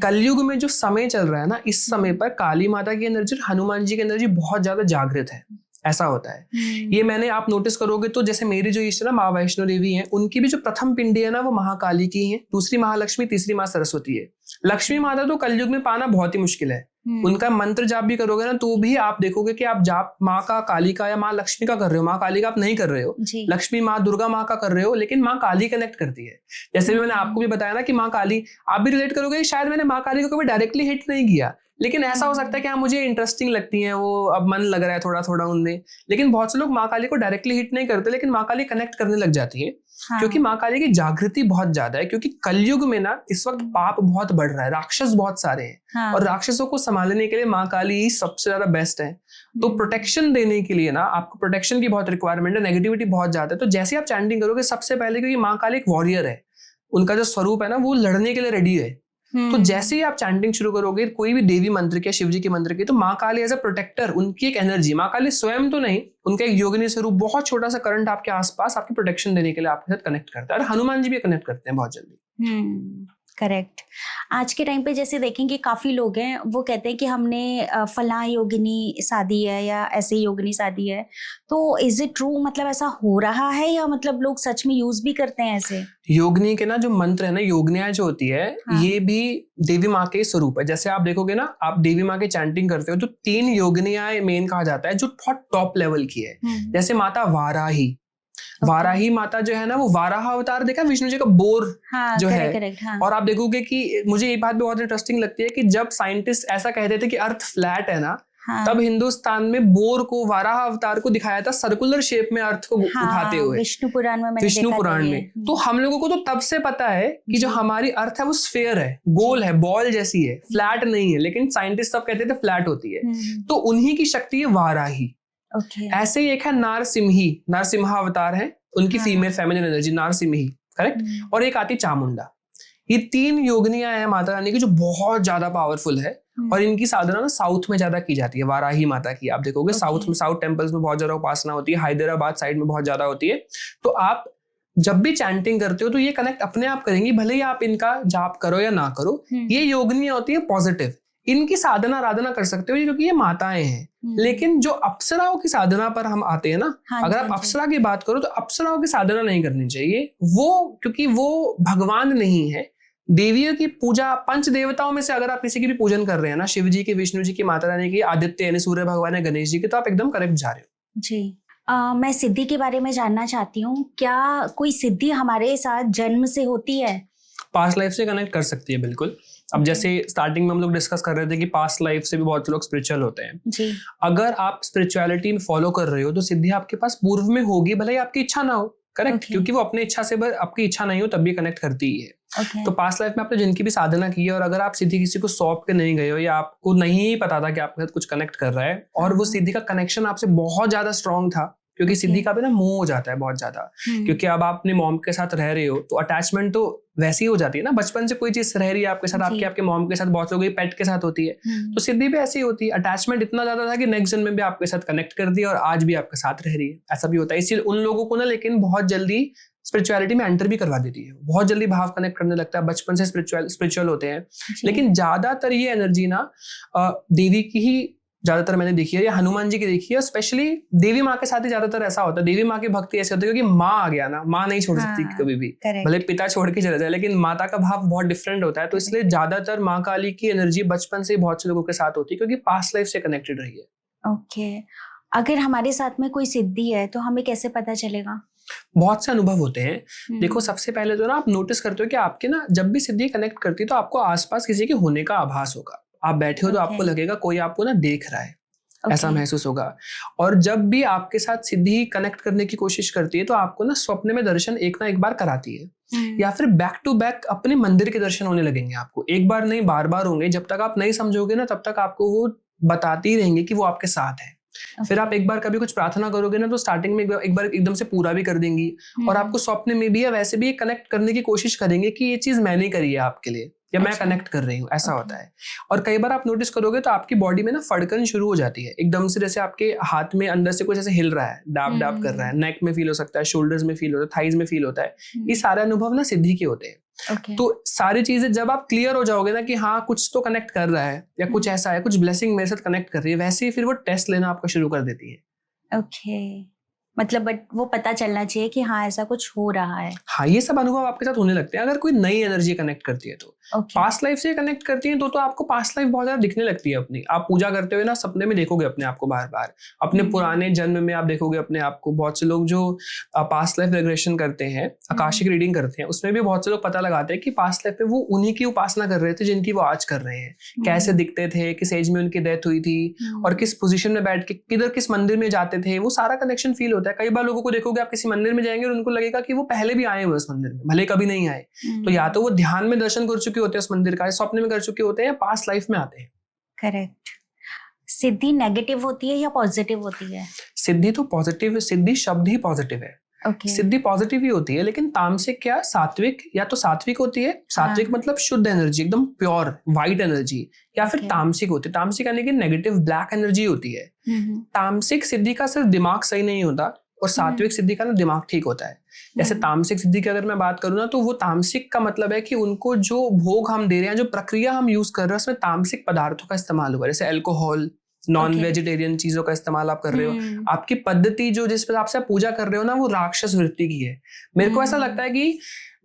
कलयुग में जो समय चल रहा है ना, इस समय पर काली माता की एनर्जी, हनुमान जी की एनर्जी बहुत ज्यादा जागृत है, ऐसा होता है। ये मैंने, आप नोटिस करोगे तो जैसे मेरी जो इष्ट है ना माँ वैष्णो देवी हैं, उनकी भी जो प्रथम पिंडी है ना वो महाकाली की है, दूसरी महालक्ष्मी, तीसरी माँ सरस्वती है। लक्ष्मी माता तो कलयुग में पाना बहुत ही मुश्किल है। उनका मंत्र जाप भी करोगे ना तो भी आप देखोगे कि आप जाप माँ का, काली का या माँ लक्ष्मी का कर रहे हो, माँ काली का आप नहीं कर रहे हो, लक्ष्मी माँ दुर्गा माँ का कर रहे हो, लेकिन माँ काली कनेक्ट करती है। जैसे भी मैंने आपको भी बताया ना कि माँ काली, आप भी रिलेट करोगे शायद मैंने माँ काली को कभी डायरेक्टली हिट नहीं किया, लेकिन ऐसा हो सकता है कि हाँ मुझे इंटरेस्टिंग लगती हैं वो, अब मन लग रहा है थोड़ा थोड़ा उनमें। लेकिन बहुत से लोग माँ काली को डायरेक्टली हिट नहीं करते, लेकिन माँ काली कनेक्ट करने लग जाती है। हाँ। क्योंकि माँ काली की जागृति बहुत ज्यादा है, क्योंकि कलयुग में ना इस वक्त पाप बहुत बढ़ रहा है, राक्षस बहुत सारे हैं। हाँ। और राक्षसों को संभालने के लिए माँ काली ही सबसे ज्यादा बेस्ट है। तो प्रोटेक्शन देने के लिए ना आपको प्रोटेक्शन की बहुत रिक्वायरमेंट है, नेगेटिविटी बहुत ज्यादा है। तो जैसे आप चैंटिंग करोगे सबसे पहले, क्योंकि माँ काली एक वॉरियर है, उनका जो स्वरूप है ना वो लड़ने के लिए रेडी है। तो जैसे ही आप चैंटिंग शुरू करोगे कोई भी देवी मंत्र के, शिव जी के मंत्र के, तो माँ काली एज अ प्रोटेक्टर, उनकी एक एनर्जी, माँ काली स्वयं तो नहीं, उनका एक योगिनी स्वरूप, बहुत छोटा सा करंट आपके आसपास आपकी प्रोटेक्शन देने के लिए आपके साथ कनेक्ट करता है। और हनुमान जी भी कनेक्ट करते हैं बहुत जल्दी। करेक्ट। आज के टाइम पे जैसे देखेंगे काफी लोग हैं वो कहते हैं कि हमने फलां योगिनी शादी है या ऐसे योगिनी शादी है, तो इज इट ट्रू, मतलब ऐसा हो रहा है या मतलब लोग सच में यूज भी करते हैं ऐसे? योगिनी के ना जो मंत्र है ना, योगिनियां जो होती है, हाँ। ये भी देवी माँ के स्वरूप है। जैसे आप देखोगे ना, आप देवी माँ के चैंटिंग करते हो तो 3 योगिनियां मेन कहा जाता है जो बहुत टॉप लेवल की है। जैसे माता वाराही, वाराही माता जो है ना, वो वाराह अवतार देखा विष्णु जी का बोर, हाँ, जो है। हाँ। और आप देखोगे कि मुझे ये बात भी बहुत इंटरेस्टिंग लगती है कि जब साइंटिस्ट ऐसा कहते थे कि अर्थ फ्लैट है ना, हाँ। तब हिंदुस्तान में बोर को, वाराह अवतार को दिखाया था सर्कुलर शेप में अर्थ को उठाते हुए, विष्णु पुराण में, विष्णु पुराण में। तो हम लोगों को तो तब से पता है कि जो हमारी अर्थ है वो स्फीयर है, गोल है, बॉल जैसी है, फ्लैट नहीं है, लेकिन साइंटिस्ट सब कहते थे फ्लैट होती है। तो उन्हीं की शक्ति है वाराही। ऐसे ही एक है नारसिम्ही, नारसिम्हा अवतार है, उनकी फीमेल फेमिनिन एनर्जी नारसिम्ही, करेक्ट। और एक आती चामुंडा। ये 3 योगिनियां हैं माता रानी की जो बहुत ज्यादा पावरफुल है। और इनकी साधना ना साउथ में ज्यादा की जाती है, वाराही माता की। आप देखोगे साउथ में, साउथ टेम्पल्स में बहुत ज्यादा उपासना होती है, हैदराबाद साइड में बहुत ज्यादा होती है। तो आप जब भी चैंटिंग करते हो तो ये कनेक्ट अपने आप करेंगी, भले ही आप इनका जाप करो या ना करो। ये योगिनियां होती है पॉजिटिव, इनकी साधना आराधना कर सकते हो क्योंकि ये माताएं हैं। लेकिन जो अप्सराओं की साधना पर हम आते हैं ना, अगर आप अप्सरा की बात करो तो अप्सराओं की साधना नहीं करनी चाहिए, वो क्योंकि वो भगवान नहीं है। देवियों की पूजा, पंच देवताओं में से अगर आप किसी की भी पूजन कर रहे हैं ना, शिव जी की, विष्णु जी की, माता रानी की, आदित्य यानी सूर्य भगवान है, गणेश जी की, तो आप एकदम करेक्ट जा रहे हो जी। मैं सिद्धि के बारे में जानना चाहती हूँ, क्या कोई सिद्धि हमारे साथ जन्म से होती है? पास्ट लाइफ से कनेक्ट कर सकती है, बिल्कुल। अब जैसे स्टार्टिंग में हम लोग डिस्कस कर रहे थे कि पास्ट लाइफ से भी बहुत लोग स्पिरिचुअल होते हैं जी। अगर आप स्पिरिचुअलिटी में फॉलो कर रहे हो तो सिद्धि आपके पास पूर्व में होगी, भले ही आपकी इच्छा ना हो, करेक्ट। क्योंकि वो अपनी इच्छा से, आपकी इच्छा नहीं हो तब भी कनेक्ट करती ही है। तो पास्ट लाइफ में आपने जिनकी भी साधना की है, और अगर आप सिद्धि किसी को सौंप के नहीं गए हो या आपको नहीं पता था कि आपके साथ कुछ कनेक्ट कर रहा है, और वो सिद्धि का कनेक्शन आपसे बहुत ज्यादा स्ट्रांग था, क्योंकि सिद्धि का भी ना मोह हो जाता है बहुत ज्यादा। क्योंकि अब आप अपने मॉम के साथ रह रहे हो तो अटैचमेंट तो वैसी हो जाती है ना, बचपन से कोई चीज रह रही है आपके साथ, आपके मॉम के साथ, बहुत लोगों की पेट के साथ होती है। तो सिद्धि भी ऐसी होती है, अटैचमेंट इतना ज्यादा था कि नेक्स्ट जन्म में भी आपके साथ कनेक्ट कर दिया और आज भी आपके साथ रह रही है, ऐसा भी होता है। इसलिए उन लोगों को ना लेकिन बहुत जल्दी स्पिरिचुअलिटी में एंटर भी करवा देती है, बहुत जल्दी भाव कनेक्ट करने लगता है, बचपन से स्पिरिचुअल होते हैं। लेकिन ज्यादातर ये एनर्जी ना देवी की ही ज्यादातर मैंने देखी है, या हनुमान जी की देखी है, स्पेशली देवी माँ के साथ ही ज्यादातर ऐसा होता है। देवी माँ की भक्ति ऐसी होती है क्योंकि माँ आ गया ना, माँ नहीं छोड़ सकती कभी भी, भले पिता छोड़ के चले जाए, लेकिन माता का भाव बहुत डिफरेंट होता है। तो इसलिए ज्यादातर माँ काली की एनर्जी बचपन से बहुत से लोगों के साथ होती है क्योंकि पास्ट लाइफ से कनेक्टेड रही है। ओके। अगर हमारे साथ में कोई सिद्धि है तो हमें कैसे पता चलेगा? बहुत से अनुभव होते हैं। देखो, सबसे पहले तो ना आप नोटिस करते हो कि आपके ना जब भी सिद्धि कनेक्ट करती है तो आपको आसपास किसी के होने का आभास होगा। आप बैठे हो तो आपको लगेगा कोई आपको ना देख रहा है, ऐसा महसूस होगा। और जब भी आपके साथ सिद्धि कनेक्ट करने की कोशिश करती है तो आपको ना स्वप्न में दर्शन एक ना एक बार कराती है, या फिर बैक टू बैक अपने मंदिर के दर्शन होने लगेंगे आपको। एक बार नहीं, बार बार होंगे। जब तक आप नहीं समझोगे ना तब तक आपको वो बताती रहेंगे कि वो आपके साथ है। फिर आप एक बार कभी कुछ प्रार्थना करोगे ना तो स्टार्टिंग में एक बार एकदम से पूरा भी कर देंगी, और आपको स्वप्न में भी या वैसे भी कनेक्ट करने की कोशिश करेंगे कि ये चीज मैंने करी है आपके लिए, या मैं कनेक्ट कर रही हूँ, ऐसा होता है। और कई बार आप नोटिस करोगे तो आपकी बॉडी में ना फड़कन शुरू हो जाती है एकदम से, जैसे आपके हाथ में अंदर से कुछ ऐसे हिल रहा है, डाब डाब कर रहा है, नेक में फील हो सकता है, शोल्डर्स में फील होता है, थाइज में फील होता है। ये सारे अनुभव ना सिद्धि के होते हैं। तो सारी चीजें जब आप क्लियर हो जाओगे ना कि हाँ कुछ तो कनेक्ट कर रहा है, या कुछ ऐसा है, कुछ ब्लेसिंग मेरे साथ कनेक्ट कर रही है, वैसे ही फिर वो टेस्ट लेना आपका शुरू कर देती है। ओके, मतलब बट वो पता चलना चाहिए कि हाँ ऐसा कुछ हो रहा है। हाँ, ये सब अनुभव आपके साथ होने लगते हैं अगर कोई नई एनर्जी कनेक्ट करती है तो। ओके। पास्ट लाइफ से कनेक्ट करती है तो आपको पास्ट लाइफ बहुत ज्यादा दिखने लगती है अपनी। आप पूजा करते हुए ना सपने में देखोगे अपने आप को बार बार, अपने पुराने जन्म में आप देखोगे अपने आप को। बहुत से लोग जो पास्ट लाइफ रिग्रेशन करते हैं, आकाशिक रीडिंग करते हैं, उसमें भी बहुत से लोग पता लगाते हैं कि पास्ट लाइफ में वो उन्हीं की उपासना कर रहे थे जिनकी वो आज कर रहे हैं। कैसे दिखते थे, किस एज में उनकी डेथ हुई थी, और किस पोजीशन में बैठ के किधर किस मंदिर में जाते थे, वो सारा कनेक्शन फील होता है। कई बार लोगों को देखोगे आप किसी मंदिर में जाएंगे और उनको लगेगा कि वो पहले भी आए हुए उस मंदिर में, भले कभी नहीं आए। तो या तो वो ध्यान में दर्शन कर चुके होते हैं उस मंदिर का, स्वप्न में कर चुके होते हैं, या पास्ट लाइफ में आते हैं। करेक्ट। सिद्धि नेगेटिव होती है या पॉजिटिव होती है? सिद्धि तो पॉजिटिव, सिद्धि शब्द ही पॉजिटिव है। Okay. सिद्धि पॉजिटिव ही होती है, लेकिन तामसिक क्या सात्विक, या तो सात्विक होती है, सात्विक मतलब शुद्ध एनर्जी, एकदम प्योर व्हाइट एनर्जी, या फिर तामसिक होती है। तामसिक यानी कि नेगेटिव ब्लैक एनर्जी होती है। तामसिक सिद्धि का सिर्फ दिमाग सही नहीं होता, और सात्विक सिद्धि का ना दिमाग ठीक होता है। जैसे तामसिक सिद्धि की अगर मैं बात करूँ ना, तो वो तामसिक का मतलब है कि उनको जो भोग हम दे रहे हैं, जो प्रक्रिया हम यूज कर रहे हैं, उसमें तामसिक पदार्थों का इस्तेमाल हुआ है। जैसे अल्कोहल, नॉन वेजिटेरियन चीजों का इस्तेमाल आप कर रहे हो। आपकी पद्धति जो जिस पर आपसे पूजा कर रहे हो ना, वो राक्षस वृत्ति की है। मेरे को ऐसा लगता है कि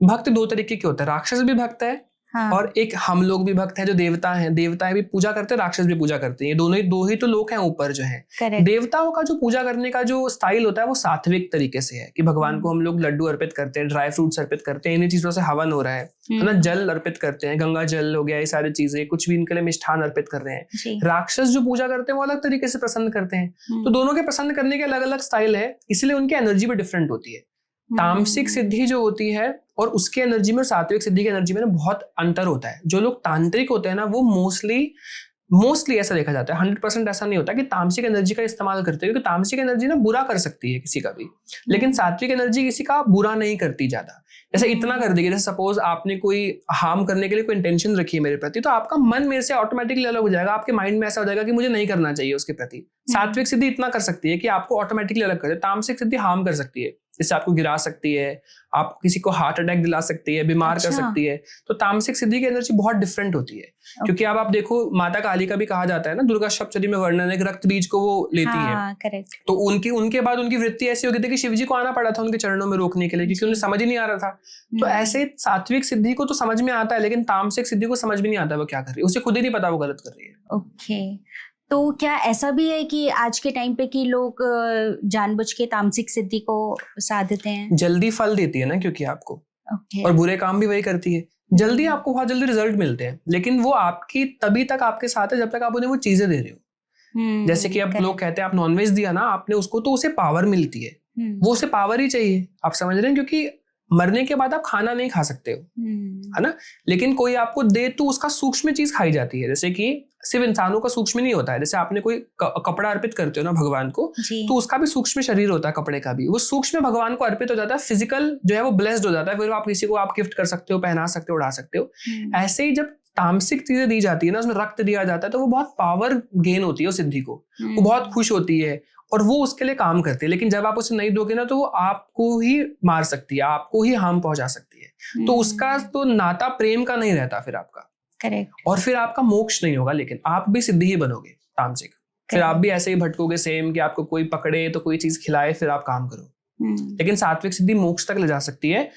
भक्त दो तरीके के होते हैं, राक्षस भी भक्त है, हाँ। और एक हम लोग भी भक्त हैं जो देवता हैं। देवताएं भी पूजा करते हैं, राक्षस भी पूजा करते हैं। ये दोनों ही दो ही तो लोग हैं ऊपर जो हैं। देवताओं का जो पूजा करने का जो स्टाइल होता है वो सात्विक तरीके से है कि भगवान को हम लोग लड्डू अर्पित करते हैं, ड्राई फ्रूट्स अर्पित करते हैं, इन्हीं चीजों से हवन हो रहा है ना, जल अर्पित करते हैं, गंगा जल हो गया, ये सारी चीजें, कुछ भी इनके लिए मिष्ठान अर्पित कर रहे हैं। राक्षस जो पूजा करते हैं वो अलग तरीके से प्रसन्न करते हैं। तो दोनों के प्रसन्न करने के अलग अलग स्टाइल है, इसलिए उनकी एनर्जी भी डिफरेंट होती है। तामसिक सिद्धि जो होती है और उसके एनर्जी में सात्विक सिद्धि की एनर्जी में ना बहुत अंतर होता है। जो लोग तांत्रिक होते हैं ना, वो मोस्टली ऐसा देखा जाता है, 100% ऐसा नहीं होता कि तामसिक एनर्जी का इस्तेमाल करते हैं, क्योंकि तामसिक एनर्जी ना बुरा कर सकती है किसी का भी, लेकिन सात्विक एनर्जी किसी का बुरा नहीं करती ज्यादा। जैसे इतना कर देगी, जैसे सपोज आपने कोई हार्म करने के लिए कोई इंटेंशन रखी है मेरे प्रति, तो आपका मन मेरे से ऑटोमेटिकली अलग हो जाएगा, आपके माइंड में ऐसा हो जाएगा कि मुझे नहीं करना चाहिए उसके प्रति। सात्विक सिद्धि इतना कर सकती है कि आपको ऑटोमेटिकली अलग कर दे। तामसिक सिद्धि हार्म कर सकती है, जिससे आपको गिरा सकती है, आप किसी को हार्ट अटैक दिला सकती है, बीमार कर सकती है। तो तामसिक सिद्धि की एनर्जी बहुत डिफरेंट होती है। क्योंकि अब आप देखो, माता काली का भी कहा जाता है ना, दुर्गा सप्तशती में वर्णन है, रक्त बीज को वो लेती है। करेक्ट। तो उनके बाद उनकी वृत्ति ऐसी होती थी कि शिवजी को आना पड़ा था उनके चरणों में रोकने के लिए, क्योंकि उन्हें समझ ही नहीं आ रहा था। तो ऐसे सात्विक सिद्धि को तो समझ में आता है, लेकिन तामसिक सिद्धि को समझ में नहीं आता वो क्या कर रही है, उसे खुद ही नहीं पता वो गलत कर रही है। ओके। तो क्या ऐसा भी है कि आज के टाइम पे कि लोग जानबूझ के तामसिक सिद्धि को साधते हैं? जल्दी फल देती है ना, क्योंकि आपको okay. और बुरे काम भी वही करती है। जल्दी आपको बहुत जल्दी रिजल्ट मिलते हैं, लेकिन वो आपकी तभी तक आपके साथ है जब तक आप उन्हें वो चीजें दे रहे हो। जैसे कि अब लोग कहते हैं आप नॉनवेज दिया ना आपने उसको, तो उसे पावर मिलती है। वो उसे पावर ही चाहिए, आप समझ रहे हैं, क्योंकि मरने के बाद आप खाना नहीं खा सकते हो, है ना। लेकिन कोई आपको दे तो उसका सूक्ष्म चीज खाई जाती है। जैसे कि सिर्फ इंसानों का सूक्ष्म नहीं होता है, जैसे आपने कोई कपड़ा अर्पित करते हो ना भगवान को, तो उसका भी सूक्ष्म शरीर होता है, कपड़े का भी, वो सूक्ष्म भगवान को अर्पित हो जाता है। फिजिकल जो है वो ब्लेस्ड हो जाता है, फिर आप किसी को आप गिफ्ट कर सकते हो, पहना सकते हो, उड़ा सकते हो। ऐसे ही जब तामसिक चीजें दी जाती है ना, उसमें रक्त दिया जाता है, तो वो बहुत पावर गेन होती है उस सिद्धि को, वो बहुत खुश होती है और वो उसके लिए काम करती है। लेकिन जब आप उसे नहीं दोगे ना, तो वो आपको ही मार सकती है, आपको ही हार्म पहुंचा सकती है। तो उसका तो नाता प्रेम का नहीं रहता फिर आपका। करेक्ट। और फिर आपका मोक्ष नहीं होगा, लेकिन आप भी सिद्धि ही बनोगे तामसिक। फिर आप भी ऐसे ही भटकोगे सेम, कि आपको कोई पकड़े तो कोई चीज खिलाए फिर आप काम करो। लेकिन सात्विक सिद्धि मोक्ष तक ले जा सकती है।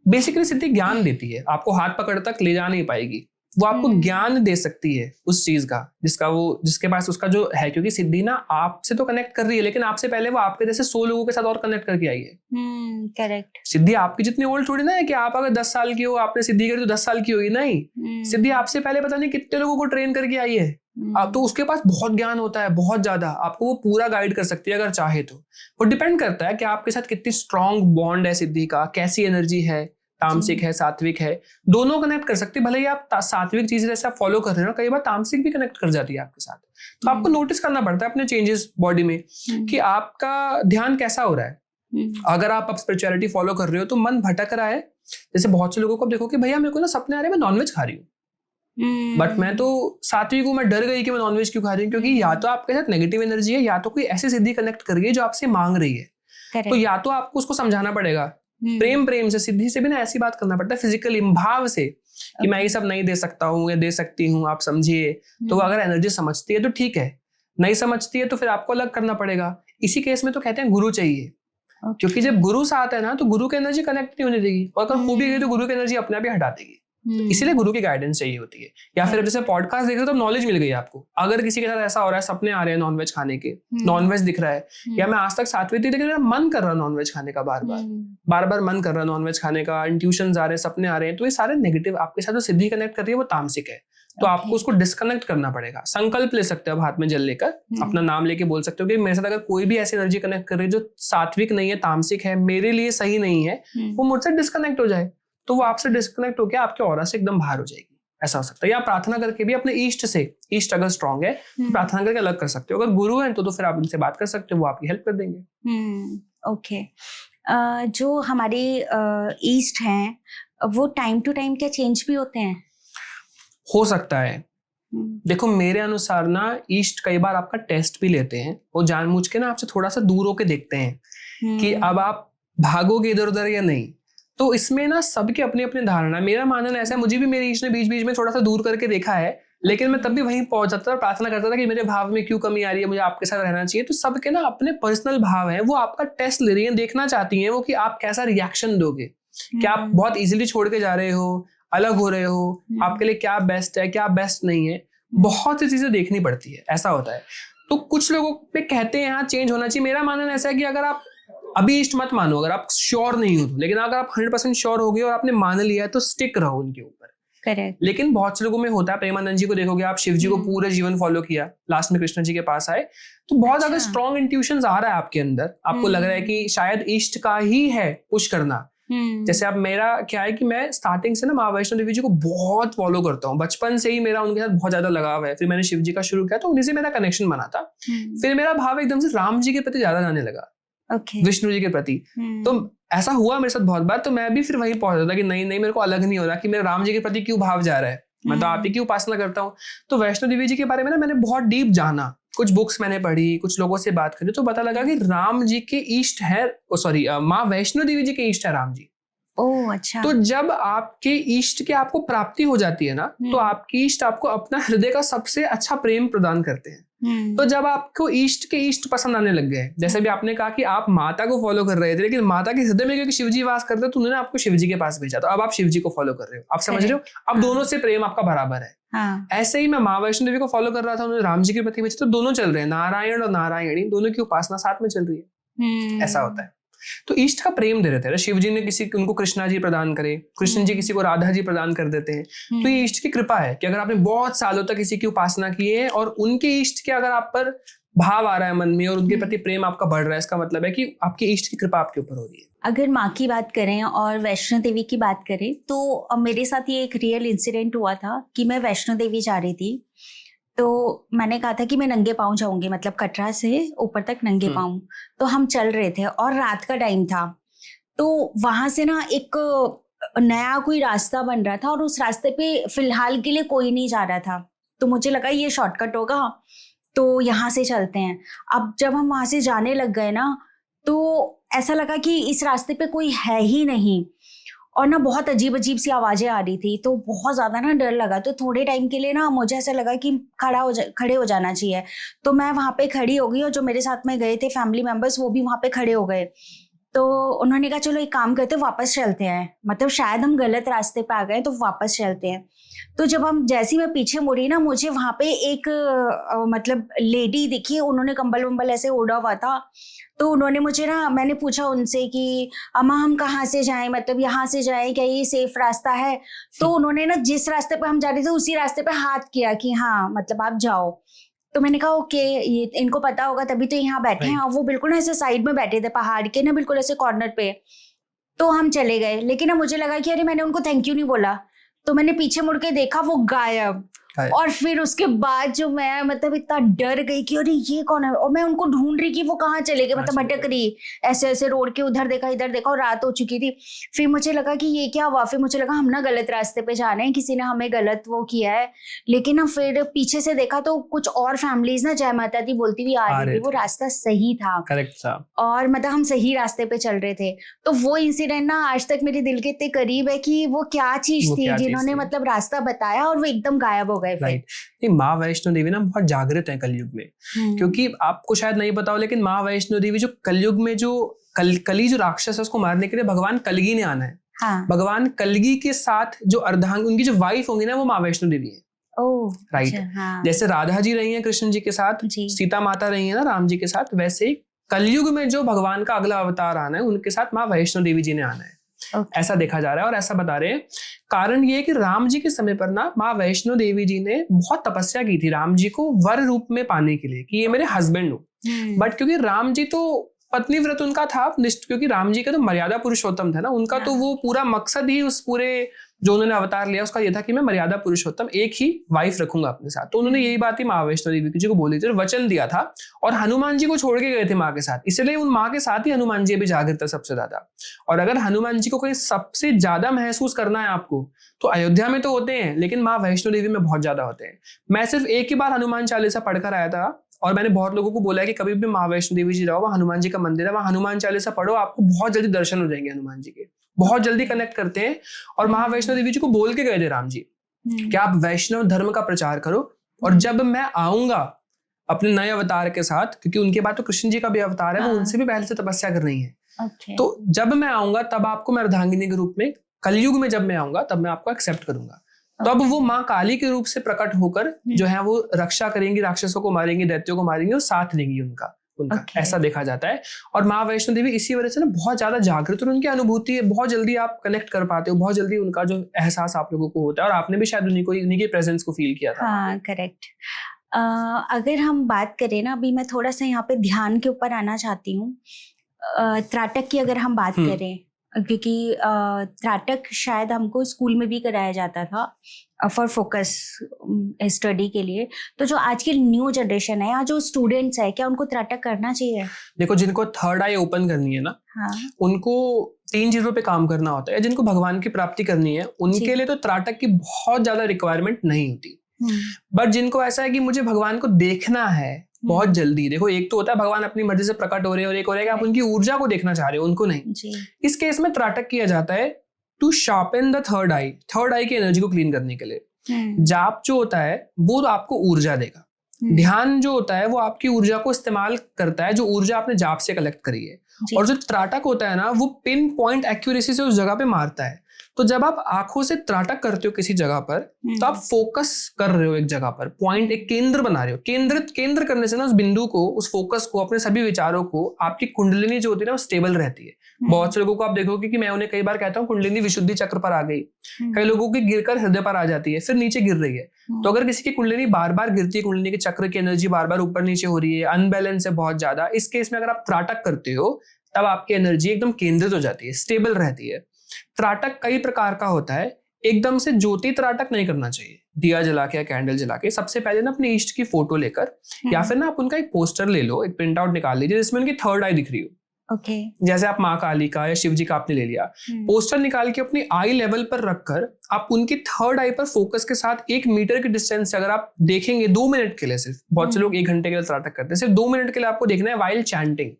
बेसिकली सिद्धि ज्ञान देती है, आपको हाथ पकड़ तक ले जा नहीं पाएगी, वो आपको ज्ञान दे सकती है उस चीज का जिसके पास उसका जो है। क्योंकि सिद्धि ना आपसे तो कनेक्ट कर रही है, लेकिन आपसे पहले वो आपके जैसे 100 लोगों के साथ और कनेक्ट करके आई है। करेक्ट। सिद्धि आपकी जितनी ओल्ड थोड़ी ना है कि आप अगर 10 साल की हो आपने सिद्धि करी तो 10 साल की होगी, नहीं। सिद्धि आपसे पहले पता नहीं कितने लोगों को ट्रेन करके आई है। आप तो उसके पास बहुत ज्ञान होता है, बहुत ज्यादा, आपको वो पूरा गाइड कर सकती है अगर चाहे तो। वो डिपेंड करता है कि आपके साथ कितनी स्ट्रॉन्ग बॉन्ड है सिद्धि का, कैसी एनर्जी है, तामसिक है सात्विक है, दोनों कनेक्ट कर सकती है। भले ही आप सात्विक चीजें जैसे आप फॉलो कर रहे हो, कई बार तामसिक भी कनेक्ट कर जाती है आपके साथ। तो आपको नोटिस करना पड़ता है अपने चेंजेस बॉडी में कि आपका ध्यान कैसा हो रहा है। अगर आप अब स्पिरिचुअलिटी फॉलो कर रहे हो तो मन भटक रहा है, जैसे बहुत से लोगों को देखो कि भैया मेरे को ना सपने आ रहे हैं मैं नॉनवेज खा रही हूँ, बट मैं तो सात्विक हूँ, मैं डर गई कि मैं नॉनवेज क्यों खा रही हूँ, क्योंकि या तो आपके साथ नेगेटिव एनर्जी है, या तो कोई ऐसी सिद्धि कनेक्ट कर रही है जो आपसे मांग रही है। तो या तो आपको उसको समझाना पड़ेगा प्रेम से, सिद्धि से भी ना ऐसी बात करना पड़ता है फिजिकली भाव से कि मैं ये सब नहीं दे सकता हूँ या दे सकती हूँ, आप समझिए। तो अगर एनर्जी समझती है तो ठीक है, नहीं समझती है तो फिर आपको अलग करना पड़ेगा। इसी केस में तो कहते हैं गुरु चाहिए। क्योंकि जब गुरु साथ है ना तो गुरु की एनर्जी कनेक्ट नहीं होने देगी, और अगर खूबी गई तो गुरु की एनर्जी अपने आप ही हटा देगी। तो इसीलिए गुरु की गाइडेंस चाहिए होती है। या फिर जैसे पॉडकास्ट देख रहे हो तो नॉलेज मिल गई आपको। अगर किसी के साथ ऐसा हो रहा है, सपने आ रहे हैं नॉनवेज खाने के, नॉनवेज दिख रहा है, या मैं आज तक सात्विक थी लेकिन मेरा मन कर रहा है नॉनवेज खाने का, बार बार मन कर रहा है नॉनवेज खाने का, इंट्यूशंस आ रहे हैं, सपने आ रहे हैं, तो ये सारे नेगेटिव आपके साथ जो सिद्धि कनेक्ट कर रही है वो तामसिक है। तो आपको उसको डिस्कनेक्ट करना पड़ेगा। संकल्प ले सकते हो, हाथ में जल लेकर अपना नाम लेके बोल सकते हो कि मेरे साथ अगर कोई भी ऐसी एनर्जी कनेक्ट कर रही है जो सात्विक नहीं है, तामसिक है, मेरे लिए सही नहीं है, वो मुझसे डिस्कनेक्ट हो जाए, तो वो आपसे डिस्कनेक्ट होकर आपके ऑरा से एकदम बाहर हो जाएगी। ऐसा हो सकता है। या प्रार्थना करके भी अपने ईष्ट से, ईष्ट अगर स्ट्रांग है तो प्रार्थना करके अलग कर सकते हो। अगर गुरु है तो फिर आप उनसे बात कर सकते हो, वो आपकी हेल्प कर देंगे। ओके। जो हमारे ईस्ट हैं वो टाइम टू टाइम क्या चेंज भी होते हैं? हो सकता है। देखो मेरे अनुसार ना ईस्ट कई बार आपका टेस्ट भी लेते हैं, वो जानबूझ के ना आपसे थोड़ा सा दूर होके देखते हैं कि अब आप भागोगे इधर उधर या नहीं। तो इसमें ना सबके अपनी अपनी धारणा। मेरा मानना ऐसा है, मुझे भी मेरे ईस्ट ने बीच बीच में थोड़ा सा दूर करके देखा है, लेकिन मैं तब भी वहीं पहुंच जाता था, प्रार्थना करता था कि मेरे भाव में क्यों कमी आ रही है, मुझे आपके साथ रहना चाहिए। तो सबके ना अपने पर्सनल भाव है, वो आपका टेस्ट ले रही है, देखना चाहती है वो कि आप कैसा रिएक्शन दोगे। क्या आप बहुत इजीली छोड़ के जा रहे हो, अलग हो रहे हो, आपके लिए क्या बेस्ट है, क्या बेस्ट नहीं है, बहुत सी चीजें देखनी पड़ती है। ऐसा होता है। तो कुछ लोगों पे कहते हैं हाँ चेंज होना चाहिए। मेरा मानना ऐसा है कि अगर आप अभी ईस्ट मत मानो अगर आप श्योर नहीं हो, लेकिन अगर आप 100% श्योर हो गए और आपने मान लिया है तो स्टिक रहो उनके ऊपर। करेक्ट। लेकिन बहुत से लोगों में होता है, प्रेमानंद जी को देखोगे आप, शिव जी को पूरे जीवन फॉलो किया, लास्ट में कृष्ण जी के पास आए, तो बहुत ज्यादा स्ट्रॉन्ग इंट्यूशंस आ रहा है आपके अंदर, आपको लग रहा है कि शायद ईस्ट का ही है पुश करना। जैसे अब मेरा क्या है कि मैं स्टार्टिंग से ना माँ वैष्णो देवी जी को बहुत फॉलो करता हूँ, बचपन से ही मेरा उनके साथ बहुत ज्यादा लगाव है। फिर मैंने शिव जी का शुरू किया तो उन्हीं से मेरा कनेक्शन बना था। फिर मेरा भाव एकदम से राम जी के प्रति ज्यादा जाने लगा, विष्णु जी के प्रति। तो ऐसा हुआ मेरे साथ बहुत बार, तो मैं भी फिर वहीं पहुंचा था कि नहीं नहीं मेरे को अलग नहीं हो रहा कि मेरा राम जी के प्रति क्यों भाव जा रहा है, मैं तो आप ही की उपासना करता हूँ। तो वैष्णो देवी जी के बारे में ना मैंने बहुत डीप जाना, कुछ बुक्स मैंने पढ़ी, कुछ लोगों से बात करी, तो पता लगा कि राम जी के ईष्ट है, सॉरी माँ वैष्णो देवी जी के ईष्ट है राम जी। ओह अच्छा। तो जब आपके ईष्ट की आपको प्राप्ति हो जाती है ना, तो आपकी ईष्ट आपको अपना हृदय का सबसे अच्छा प्रेम प्रदान करते हैं। तो जब आपको ईष्ट के ईष्ट पसंद आने लग गए, जैसे भी आपने कहा कि आप माता को फॉलो कर रहे थे, लेकिन माता के हृदय में क्योंकि शिवजी वास करते हैं तो उन्होंने आपको शिवजी के पास भेजा, तो अब आप शिवजी को फॉलो कर रहे हो। आप समझ रहे हो, अब दोनों से प्रेम आपका बराबर है। ऐसे ही मैं माँ वैष्णो देवी को फॉलो कर रहा था, उन्होंने राम जी के प्रति भेजा, तो दोनों चल रहे हैं, नारायण और नारायणी दोनों की उपासना साथ में चल रही है। ऐसा होता है। तो ईष्ट का प्रेम दे देते हैं। शिव जी ने किसी उनको कृष्णा जी प्रदान करे, कृष्ण जी किसी को राधा जी प्रदान कर देते हैं। तो ये ईष्ट की कृपा है कि अगर आपने बहुत सालों तक किसी की उपासना की है और उनके ईष्ट के अगर आप पर भाव आ रहा है मन में और उनके प्रति प्रेम आपका बढ़ रहा है, इसका मतलब है कि आपकी ईष्ट की कृपा आपके ऊपर हो रही है। अगर माँ की बात करें और वैष्णो देवी की बात करें तो मेरे साथ ये एक रियल इंसिडेंट हुआ था कि मैं वैष्णो देवी जा रही थी। तो मैंने कहा था कि मैं नंगे पाँव जाऊंगी, मतलब कटरा से ऊपर तक नंगे पाँव। तो हम चल रहे थे और रात का टाइम था, तो वहां से ना एक नया कोई रास्ता बन रहा था और उस रास्ते पे फिलहाल के लिए कोई नहीं जा रहा था। तो मुझे लगा ये शॉर्टकट होगा तो यहाँ से चलते हैं। अब जब हम वहां से जाने लग गए ना तो ऐसा लगा कि इस रास्ते पे कोई है ही नहीं और ना बहुत अजीब अजीब सी आवाजें आ रही थी, तो बहुत ज्यादा ना डर लगा। तो थोड़े टाइम के लिए ना मुझे ऐसा लगा कि खड़े हो जाना चाहिए। तो मैं वहां पे खड़ी हो गई और जो मेरे साथ में गए थे फैमिली मेंबर्स वो भी वहां पे खड़े हो गए। तो उन्होंने कहा चलो एक काम करते वापस चलते हैं, मतलब शायद हम गलत रास्ते पे आ गए तो वापस चलते हैं। तो जब हम जैसे मैं पीछे मुड़ी ना, मुझे वहां पे एक मतलब लेडी दिखी, उन्होंने कंबल वंबल ऐसे ओढ़ा हुआ था। तो उन्होंने मुझे ना, मैंने पूछा उनसे कि अम्मा हम कहाँ से जाएं, मतलब यहाँ से जाएं क्या, ये सेफ रास्ता है? तो उन्होंने ना जिस रास्ते पे हम जा रहे थे उसी रास्ते पे हाथ किया कि हाँ मतलब आप जाओ। तो मैंने कहा ओके, ये इनको पता होगा तभी तो यहाँ बैठे हैं। और वो बिल्कुल ऐसे साइड में बैठे थे पहाड़ के ना, बिल्कुल ऐसे कॉर्नर पे। तो हम चले गए, लेकिन अब मुझे लगा कि अरे मैंने उनको थैंक यू नहीं बोला। तो मैंने पीछे मुड़ के देखा, वो गायब। और फिर उसके बाद जो मैं मतलब इतना डर गई कि अरे ये कौन है, और मैं उनको ढूंढ रही कि वो कहाँ चले गए, मतलब भटक रही ऐसे ऐसे रोड के, उधर देखा इधर देखा, और रात हो चुकी थी। फिर मुझे लगा कि ये क्या हुआ, फिर मुझे लगा हम ना गलत रास्ते पे जा रहे हैं, किसी ने हमें गलत वो किया है। लेकिन ना फिर पीछे से देखा तो कुछ और फैमिलीज ना जय माता दी बोलती हुई आ रही थी, वो रास्ता सही था, करेक्ट था, और मतलब हम सही रास्ते पे चल रहे थे। तो वो इंसिडेंट ना आज तक मेरे दिल के इतने करीब है कि वो क्या चीज थी जिन्होंने मतलब रास्ता बताया और वो एकदम गायब हो गए फिर। नहीं, माँ वैष्णो देवी ना बहुत जागृत है कलयुग में, क्योंकि आपको शायद नहीं पता हो, लेकिन माँ वैष्णो देवी जो कलयुग में जो कली जो राक्षस है उसको मारने के लिए भगवान कलगी ने आना है। भगवान कलगी के साथ जो अर्धांग उनकी जो वाइफ होंगी ना वो माँ वैष्णो देवी है। राइट। जैसे राधा जी रही हैं कृष्ण जी के साथ, सीता माता रही है ना राम जी के साथ, वैसे ही कलयुग में जो भगवान का अगला अवतार आना है उनके साथ माँ वैष्णो देवी जी ने आना है। ऐसा देखा जा रहा है और ऐसा बता रहे हैं। कारण ये है कि राम जी के समय पर ना माँ वैष्णो देवी जी ने बहुत तपस्या की थी राम जी को वर रूप में पाने के लिए कि ये मेरे हस्बैंड हो। बट क्योंकि राम जी तो पत्नी व्रत उनका था, क्योंकि राम जी का तो मर्यादा पुरुषोत्तम था ना उनका, तो वो पूरा मकसद ही उस पूरे जो उन्होंने अवतार लिया उसका ये था कि मैं मर्यादा पुरुषोत्तम एक ही वाइफ रखूंगा अपने साथ। तो उन्होंने यही बात ही माँ वैष्णो देवी जी को बोली थी और वचन दिया था, और हनुमान जी को छोड़ के गए थे माँ के साथ, इसलिए उन माँ के साथ ही हनुमान जी अभी जागृत है सबसे ज्यादा। और अगर हनुमान जी को कहीं सबसे ज्यादा महसूस करना है आपको तो अयोध्या में तो होते हैं, लेकिन माँ वैष्णो देवी में बहुत ज्यादा होते हैं। मैं सिर्फ एक ही बार हनुमान चालीसा पढ़कर आया था और मैंने बहुत लोगों को बोला है कि कभी भी माँ वैष्णो देवी जी जाओ, वहाँ हनुमान जी का मंदिर है, वहाँ हनुमान चालीसा पढ़ो, आपको बहुत जल्दी दर्शन हो जाएंगे हनुमान जी के, बहुत जल्दी कनेक्ट करते हैं। और माँ वैष्णो देवी जी को बोल के गए थे राम जी कि आप वैष्णव धर्म का प्रचार करो, और जब मैं आऊंगा अपने नए अवतार के साथ, क्योंकि उनके बाद तो कृष्ण जी का भी अवतार है, वो उनसे भी पहले से तपस्या कर रही है, तो जब मैं आऊंगा तब आपको मैं अर्धांगिनी के रूप में, कलयुग में जब मैं आऊंगा तब मैं आपको एक्सेप्ट करूंगा। तब वो माँ काली के रूप से प्रकट होकर जो है वो रक्षा करेंगी, राक्षसों को मारेंगी, दैत्यों को मारेंगी और साथ लेंगी उनका। ऐसा देखा जाता है। और माँ वैष्णो देवी इसी वजह से ना बहुत ज्यादा जागृत, और उनकी अनुभूति है बहुत जल्दी आप कनेक्ट कर पाते हो, बहुत जल्दी उनका जो एहसास आप लोगों को होता है, और आपने भी शायद उन्हीं के प्रेजेंस को फील किया था। हाँ, करेक्ट। अगर हम बात करें ना, अभी मैं थोड़ा सा यहाँ पे ध्यान के ऊपर आना चाहती हूँ। त्राटक की अगर हम बात करें, क्योंकि त्राटक शायद हमको स्कूल में भी कराया जाता था फॉर फोकस स्टडी के लिए, तो जो आज की न्यू जनरेशन है या जो स्टूडेंट्स है, क्या उनको त्राटक करना चाहिए? देखो, जिनको थर्ड आई ओपन करनी है ना, उनको 3 चीजों पे काम करना होता है। जिनको भगवान की प्राप्ति करनी है उनके लिए तो त्राटक की बहुत ज्यादा रिक्वायरमेंट नहीं होती, बट जिनको ऐसा है कि मुझे भगवान को देखना है बहुत जल्दी, देखो एक तो होता है भगवान अपनी मर्जी से प्रकट हो रहे हैं, और एक हो रहा है कि आप उनकी ऊर्जा को देखना चाह रहे हो, उनको नहीं। इस केस में त्राटक किया जाता है टू शार्पन द थर्ड आई की एनर्जी को क्लीन करने के लिए। जाप जो होता है वो तो आपको ऊर्जा देगा, ध्यान जो होता है वो आपकी ऊर्जा को इस्तेमाल करता है, जो ऊर्जा आपने जाप से कलेक्ट करी है। और जो त्राटक होता है ना, वो पिन पॉइंट एक्यूरेसी से उस जगह पे मारता है। तो जब आप आंखों से त्राटक करते हो किसी जगह पर, तो आप फोकस कर रहे हो एक जगह पर, पॉइंट, एक केंद्र बना रहे हो। केंद्र करने से ना उस बिंदु को, उस फोकस को, अपने सभी विचारों को, आपकी कुंडलिनी जो होती है ना वो स्टेबल रहती है। बहुत से लोगों को आप देखोगे कि मैं उन्हें कई बार कहता हूँ कुंडलिनी विशुद्धि चक्र पर आ गई, कई लोगों की गिरकर हृदय पर आ जाती है, फिर नीचे गिर रही है। तो अगर किसी की कुंडलिनी बार बार गिरती है, कुंडलिनी के चक्र की एनर्जी बार बार ऊपर नीचे हो रही है, अनबैलेंस है बहुत ज्यादा, इस केस में अगर आप त्राटक करते हो तब आपकी एनर्जी एकदम केंद्रित हो जाती है, स्टेबल रहती है। त्राटक कई प्रकार का होता है, एकदम से ज्योति त्राटक नहीं करना चाहिए, दिया जला के या कैंडल जला के। सबसे पहले ना अपने इष्ट की फोटो लेकर, या फिर ना आप उनका एक पोस्टर ले लो, एक प्रिंट आउट निकाल लीजिए जिसमें उनकी थर्ड आई दिख रही हो। जैसे आप माँ काली का या शिव जी का आपने ले लिया, पोस्टर निकाल के अपनी आई लेवल पर रखकर आप उनकी थर्ड आई पर फोकस के साथ 1 मीटर की डिस्टेंस से अगर आप देखेंगे 2 मिनट के लिए, सिर्फ, बहुत से लोग 1 घंटे के लिए त्राटक करते हैं, सिर्फ 2 मिनट के लिए आपको देखना है वाइल चैंटिंग,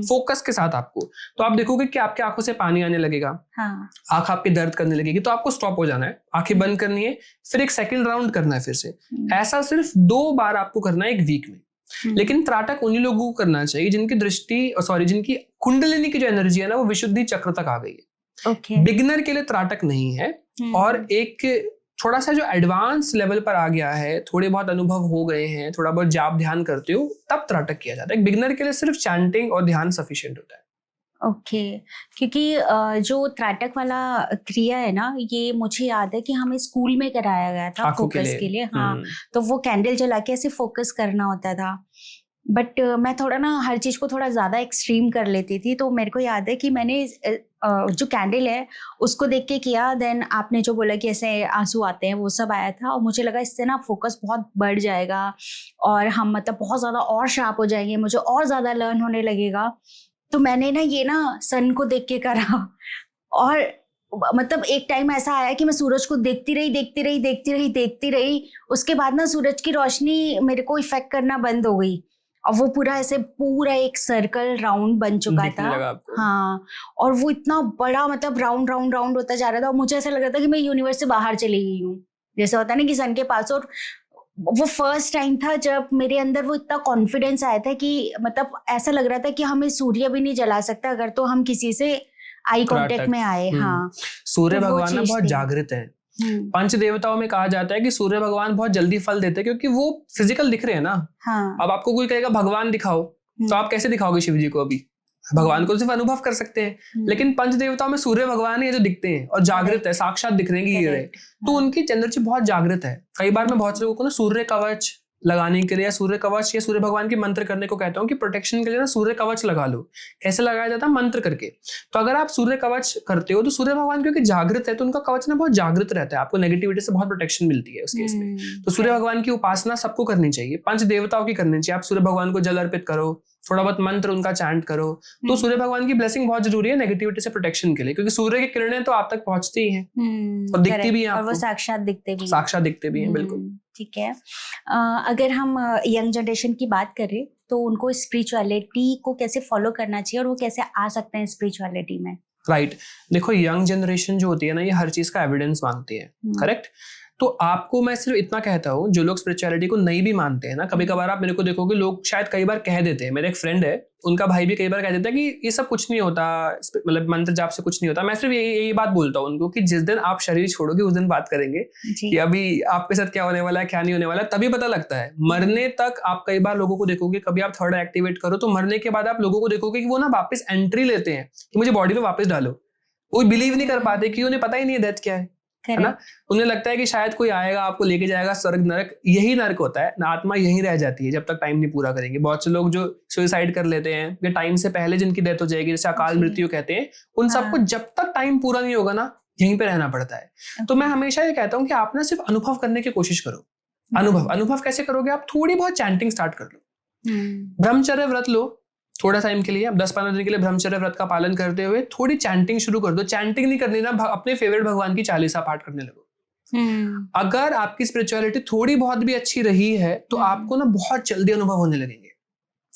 फोकस के साथ आपको, तो आप देखोगे कि आपकी आंखों से पानी आने लगेगा, आंख आपकी दर्द करने लगेगी, तो आपको स्टॉप हो जाना है, आंखें बंद करनी है, फिर एक सेकंड राउंड करना है फिर से। ऐसा सिर्फ 2 बार आपको करना है 1 वीक में। लेकिन त्राटक उन्हीं लोगों को करना चाहिए जिनकी जिनकी कुंडलिनी की जो एनर्जी है ना वो विशुद्धि चक्र तक आ गई है। बिगिनर के लिए त्राटक नहीं है, और एक थोड़ा सा जो एडवांस लेवल पर आ गया है, थोड़े बहुत अनुभव हो गए हैं, थोड़ा बहुत जाप ध्यान करते हो, तब त्राटक किया जाता है। बिगिनर के लिए सिर्फ चैंटिंग और ध्यान सफिशिएंट होता है। क्योंकि जो त्राटक वाला क्रिया है ना, ये मुझे याद है कि हमें स्कूल में कराया गया था फोकस के लिए। हाँ, तो वो कैंडल जला के ऐसे फोकस करना होता था। बट मैं थोड़ा ना हर चीज को थोड़ा ज्यादा एक्सट्रीम कर लेती थी, तो मेरे को याद है कि मैंने जो कैंडल है उसको देख के किया, देन आपने जो बोला कि ऐसे आंसू आते हैं, वो सब आया था, और मुझे लगा इससे ना फोकस बहुत बढ़ जाएगा और हम मतलब बहुत ज्यादा और शार्प हो जाएंगे, मुझे और ज्यादा लर्न होने लगेगा। तो मैंने ना ये ना सन को देख के करा, और मतलब एक टाइम ऐसा आया कि मैं सूरज को देखती रही। उसके बाद ना सूरज की रोशनी मेरे को इफेक्ट करना बंद हो गई, और वो पूरा एक सर्कल राउंड बन चुका था। हाँ, और वो इतना बड़ा मतलब राउंड होता जा रहा था, और मुझे ऐसा लग रहा था कि मैं यूनिवर्स से बाहर चली गई हूँ। जैसे होता है ना कि सन के पास। और वो फर्स्ट टाइम था जब मेरे अंदर वो इतना कॉन्फिडेंस आया था कि मतलब ऐसा लग रहा था कि हमें सूर्य भी नहीं जला सकता अगर तो हम किसी से आई कांटेक्ट में आए। हाँ, सूर्य तो वो भगवान ना चीज बहुत थी। जागृत है। पंच देवताओं में कहा जाता है कि सूर्य भगवान बहुत जल्दी फल देते हैं क्योंकि वो फिजिकल दिख रहे हैं ना। हाँ, अब आपको कोई कहेगा भगवान दिखाओ, तो आप कैसे दिखाओगे शिव जी को? अभी भगवान को सिर्फ अनुभव कर सकते हैं, लेकिन पंच देवताओं में सूर्य भगवान ही है जो दिखते हैं और जागृत है, साक्षात दिख रहे हैं कि ये रहे। तो उनकी एनर्जी बहुत जागृत है। कई बार मैं बहुत से लोगों को ना सूर्य कवच लगाने के लिए या सूर्य कवच या सूर्य भगवान की मंत्र करने को कहता हूँ कि प्रोटेक्शन के लिए ना सूर्य कवच लगा लो। कैसे लगाया जाता है? मंत्र करके। तो अगर आप सूर्य कवच करते हो तो सूर्य भगवान क्योंकि जागृत है तो उनका कवच ना बहुत जागृत रहता है, आपको नेगेटिविटी से बहुत प्रोटेक्शन मिलती है उस केस में। तो सूर्य भगवान की उपासना सबको करनी चाहिए, पंच देवताओं की करनी चाहिए। आप सूर्य भगवान को जल अर्पित करो, थोड़ा बहुत मंत्र उनका चैंट करो। तो सूर्य भगवान की ब्लेसिंग बहुत जरूरी है नेगेटिविटी से प्रोटेक्शन के लिए, क्योंकि सूर्य की किरणें तो आप तक पहुंचती ही हैं और दिखती भी हैं आपको, और वो साक्षात दिखते भी हैं। बिल्कुल। ठीक है। अगर हम यंग जनरेशन की बात करें तो उनको स्पिरिचुअलिटी को कैसे फॉलो करना चाहिए और वो कैसे आ सकते हैं स्पिरिचुअलिटी में? राइट। देखो, यंग जनरेशन जो होती है ना, ये हर चीज का एविडेंस मांगती है, करेक्ट। तो आपको मैं सिर्फ इतना कहता हूँ, जो लोग स्पिरिचुअलिटी को नहीं भी मानते हैं ना, कभी कभार आप मेरे को देखोगे लोग शायद कई बार कह देते हैं, मेरे एक फ्रेंड है उनका भाई भी कई बार कह देता है कि ये सब कुछ नहीं होता, मतलब मंत्र जाप से कुछ नहीं होता। मैं सिर्फ यही बात बोलता हूँ उनको कि जिस दिन आप शरीर छोड़ोगे उस दिन बात करेंगे कि अभी आपके साथ क्या होने वाला है क्या नहीं होने वाला है, तभी पता लगता है। मरने तक आप कई बार लोगों को देखोगे, कभी आप थर्ड एक्टिवेट करो तो मरने के बाद आप लोगों को देखोगे कि वो ना वापस एंट्री लेते हैं कि मुझे बॉडी में वापस डालो। वो बिलीव नहीं कर पाते कि उन्हें पता ही नहीं है डेथ क्या है ना। उन्हें लगता है कि शायद कोई आएगा आपको लेके जाएगा स्वर्ग नरक, यही नरक होता है ना, आत्मा यहीं रह जाती है जब तक टाइम नहीं पूरा करेंगे। बहुत से लोग जो सुसाइड कर लेते हैं कि टाइम से पहले जिनकी डेथ हो जाएगी, जैसे अकाल मृत्यु कहते हैं, उन सबको जब तक टाइम पूरा नहीं होगा ना यहीं पे रहना पड़ता है। तो मैं हमेशा ये कहता हूँ कि आप ना सिर्फ अनुभव करने की कोशिश करो। अनुभव कैसे करोगे? आप थोड़ी बहुत चैंटिंग स्टार्ट कर लो, ब्रह्मचर्य व्रत लो थोड़ा टाइम के लिए, 10-15 दिन के लिए ब्रह्मचर्य व्रत का पालन करते हुए थोड़ी चैंटिंग शुरू कर दो। चैंटिंग नहीं करनी ना, अपने फेवरेट भगवान की चालीसा पाठ करने लगो। अगर आपकी स्पिरिचुअलिटी थोड़ी बहुत भी अच्छी रही है तो आपको ना बहुत जल्दी अनुभव होने लगेंगे,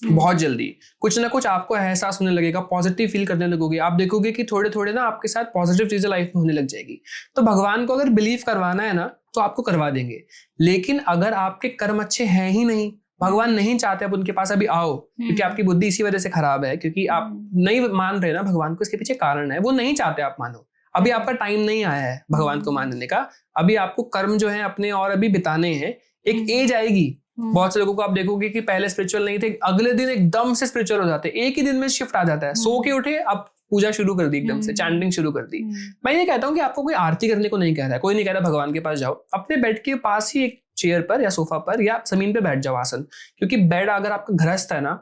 बहुत जल्दी कुछ ना कुछ आपको एहसास होने लगेगा, पॉजिटिव फील करने लगोगे। आप देखोगे कि थोड़े थोड़े ना आपके साथ पॉजिटिव चीजें लाइफ में होने लग जाएगी। तो भगवान को अगर बिलीव करवाना है ना तो आपको करवा देंगे, लेकिन अगर आपके कर्म अच्छे हैं ही नहीं, भगवान नहीं चाहते आप उनके पास अभी आओ, क्योंकि आपकी बुद्धि इसी वजह से खराब है, क्योंकि आप नहीं मान रहे ना भगवान को, इसके पीछे कारण है, वो नहीं चाहते आप मानो। अभी आपका टाइम नहीं आया है भगवान को मानने का, अभी आपको कर्म जो है अपने और अभी बिताने हैं। एक एज आएगी, बहुत से लोगों को आप देखोगे कि पहले स्पिरिचुअल नहीं थे, अगले दिन एकदम से स्पिरिचुअल हो जाते, एक ही दिन में शिफ्ट आ जाता है। सो के उठे, अब पूजा शुरू कर दी, एकदम से चैंटिंग शुरू कर दी। मैं ये कहता हूँ कि आपको कोई आरती करने को नहीं कह रहा है, कोई नहीं कह रहा भगवान के पास जाओ, अपने बेड के पास ही एक चेयर पर या सोफा पर या जमीन पे बैठ जाओ आसन। क्योंकि बेड अगर आपका गृहस्थ है ना,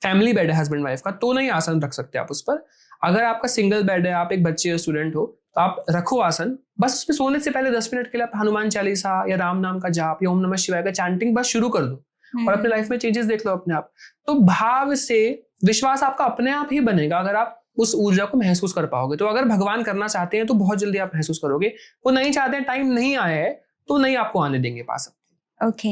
फैमिली बेड है हस्बैंड वाइफ का, तो नहीं आसन रख सकते आप उस पर। अगर आपका सिंगल बेड है, आप एक बच्चे हो, स्टूडेंट हो, तो आप रखो आसन। बस उसमें सोने से पहले 10 मिनट के लिए आप हनुमान चालीसा या राम नाम का जाप या ओम नमः शिवाय का चैंटिंग बस शुरू कर दो और अपनी लाइफ में चेंजेस देख लो अपने आप। तो भाव से विश्वास आपका अपने आप ही बनेगा अगर आप उस ऊर्जा को महसूस कर पाओगे। तो अगर भगवान करना चाहते हैं तो बहुत जल्दी आप महसूस करोगे, वो नहीं चाहते हैं, टाइम नहीं आया है, तो नहीं आपको आने देंगे पास। ओके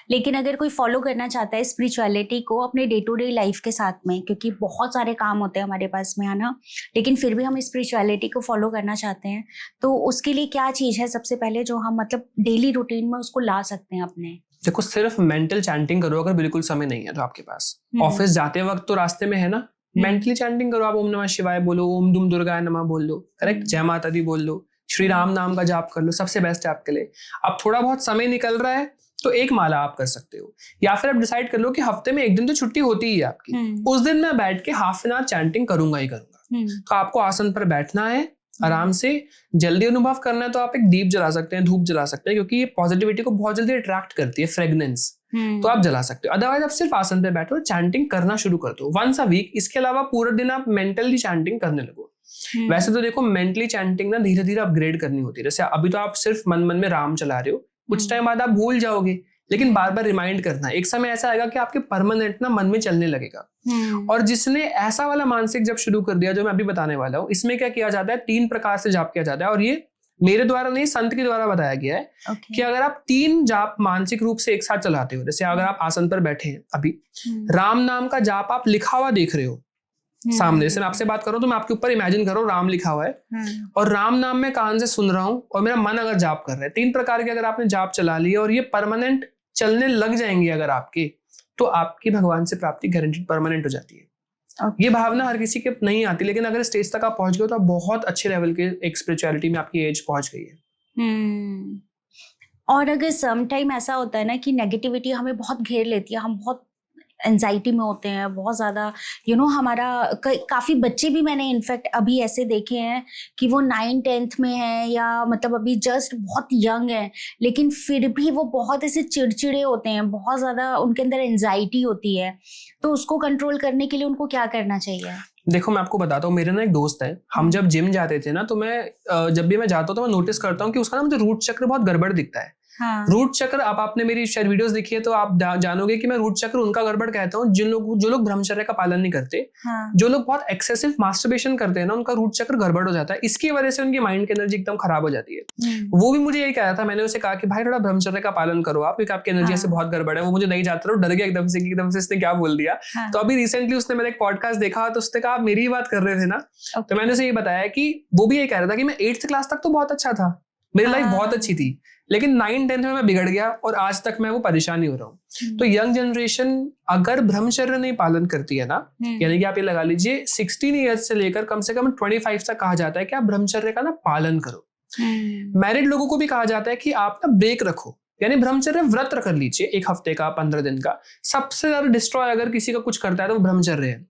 लेकिन अगर कोई फॉलो करना चाहता है स्पिरिचुअलिटी को अपने डे टू डे लाइफ के साथ में, क्योंकि बहुत सारे काम होते हैं हमारे पास में, है ना, लेकिन फिर भी हम स्पिरिचुअलिटी को फॉलो करना चाहते हैं, तो उसके लिए क्या चीज है सबसे पहले जो हम मतलब डेली रूटीन में उसको ला सकते हैं अपने? देखो, सिर्फ मेंटल चैंटिंग करो अगर बिल्कुल समय नहीं है तो आपके पास। ऑफिस जाते वक्त तो रास्ते में है ना, मेंटली चैंटिंग करो। आप ओम नमः शिवाय बोलो, ओम दुम दुर्गाय नमः बोल लो, करेक्ट, जय माता दी बोल लो, श्री राम नाम का जाप कर लो, सबसे बेस्ट है आपके लिए। अब थोड़ा बहुत समय निकल रहा है तो एक माला आप कर सकते हो, या फिर आप डिसाइड कर लो कि हफ्ते में एक दिन तो छुट्टी होती ही है आपकी, उस दिन मैं बैठ के हाफ एन आवर चैंटिंग करूंगा ही करूंगा। तो आपको आसन पर बैठना है, आराम से, जल्दी अनुभव करना है तो आप एक दीप जला सकते हैं, धूप जला सकते हैं, क्योंकि ये पॉजिटिविटी को बहुत जल्दी अट्रैक्ट करती है, फ्रेग्रेंस, तो आप जला सकते हो। अदरवाइज आप सिर्फ आसन पे बैठो, चैंटिंग करना शुरू कर दो वंस अ वीक। इसके अलावा पूरा दिन आप मेंटली चैंटिंग करने लगो। वैसे तो देखो, मेंटली चैंटिंग ना धीरे धीरे अपग्रेड करनी होती है। जैसे अभी तो आप सिर्फ मन मन में राम चला रहे हो, कुछ टाइम बाद आप भूल जाओगे, लेकिन बार बार रिमाइंड करना है। एक समय ऐसा आएगा कि आपके परमानेंट ना मन में चलने लगेगा। और जिसने ऐसा वाला मानसिक जप शुरू कर दिया जो मैं अभी बताने वाला हूँ, इसमें क्या किया जाता है, 3 प्रकार से जाप किया जाता है, और ये मेरे द्वारा नहीं, संत के द्वारा बताया गया है कि अगर आप 3 जाप मानसिक रूप से एक साथ चलाते हो, जैसे अगर आप आसन पर बैठे हैं अभी, राम नाम का जाप आप लिखा हुआ देख रहे हो, सामने से मैं आपसे बात कर रहा हूँ तो मैं आपके ऊपर इमेजिन कर रहा हूँ राम लिखा हुआ है और राम नाम में कान से सुन रहा हूँ और मेरा मन अगर जाप कर रहा है, 3 प्रकार के अगर आपने जाप चला लिया और ये परमानेंट चलने लग जाएंगे अगर आपके, तो आपकी भगवान से प्राप्ति गारंटीड परमानेंट हो जाती है। ये भावना हर किसी के नहीं आती, लेकिन अगर स्टेज तक आप पहुंच गए तो आप बहुत अच्छे लेवल के एक स्पिरिचुअलिटी में आपकी एज पहुंच गई है। और अगर सम टाइम ऐसा होता है ना कि नेगेटिविटी हमें बहुत घेर लेती है, हम बहुत एंजाइटी में होते हैं बहुत ज़्यादा, हमारा काफ़ी बच्चे भी मैंने इनफैक्ट अभी ऐसे देखे हैं कि वो 9th-10th में हैं या मतलब अभी जस्ट बहुत यंग हैं, लेकिन फिर भी वो बहुत ऐसे चिड़चिड़े होते हैं, बहुत ज़्यादा उनके अंदर एंजाइटी होती है। तो उसको कंट्रोल करने के लिए उनको क्या करना चाहिए? देखो मैं आपको बताता हूँ, मेरे ना एक दोस्त है, हम जब जिम जाते थे ना तो मैं जब भी मैं जाता हूँ तो मैं नोटिस करता हूँ कि उसका ना मुझे रूट चक्र बहुत गड़बड़ दिखता है। हाँ। रूट चक्र, अब आपने मेरी शायद वीडियोस देखी है तो आप जानोगे कि मैं रूट चक्र उनका गड़बड़ कहता हूँ जो लोग ब्रह्मचर्य का पालन नहीं करते। हाँ। जो लोग बहुत एक्सेसिव मास्टरबेशन करते हैं ना, उनका रूट चक्र गड़बड़ हो जाता है, इसकी वजह से उनकी माइंड की एनर्जी एकदम खराब हो जाती है। वो भी मुझे यही कह रहा था, मैंने उसे कहा कि भाई थोड़ा ब्रह्मचर्य का पालन करो आप, क्योंकि आपकी एनर्जी ऐसे बहुत गड़बड़ है। वो मुझे नहीं जाता, डर गया एकदम से इसने क्या बोल दिया। तो अभी रिसेंटली उसने मेरा एक पॉडकास्ट देखा तो उसने कहा आप मेरी बात कर रहे थे ना, तो मैंने उसे ये बताया कि वो भी ये कह रहा था कि मैं 8th क्लास तक तो बहुत अच्छा था, मेरी लाइफ बहुत अच्छी थी, लेकिन 9th-10th में मैं बिगड़ गया और आज तक मैं वो परेशान ही हो रहा हूँ। तो यंग जनरेशन अगर ब्रह्मचर्य नहीं पालन करती है ना, यानी कि आप ये लगा लीजिए 16 ईयर्स से लेकर कम से कम 25 तक कहा जाता है कि आप ब्रह्मचर्य का ना पालन करो। मैरिड लोगों को भी कहा जाता है कि आप ना ब्रेक रखो, यानी ब्रह्मचर्य व्रत रख लीजिए 1 हफ्ते का, 15 दिन का। सबसे ज्यादा डिस्ट्रॉय अगर किसी का कुछ करता है तो वो ब्रह्मचर्य है।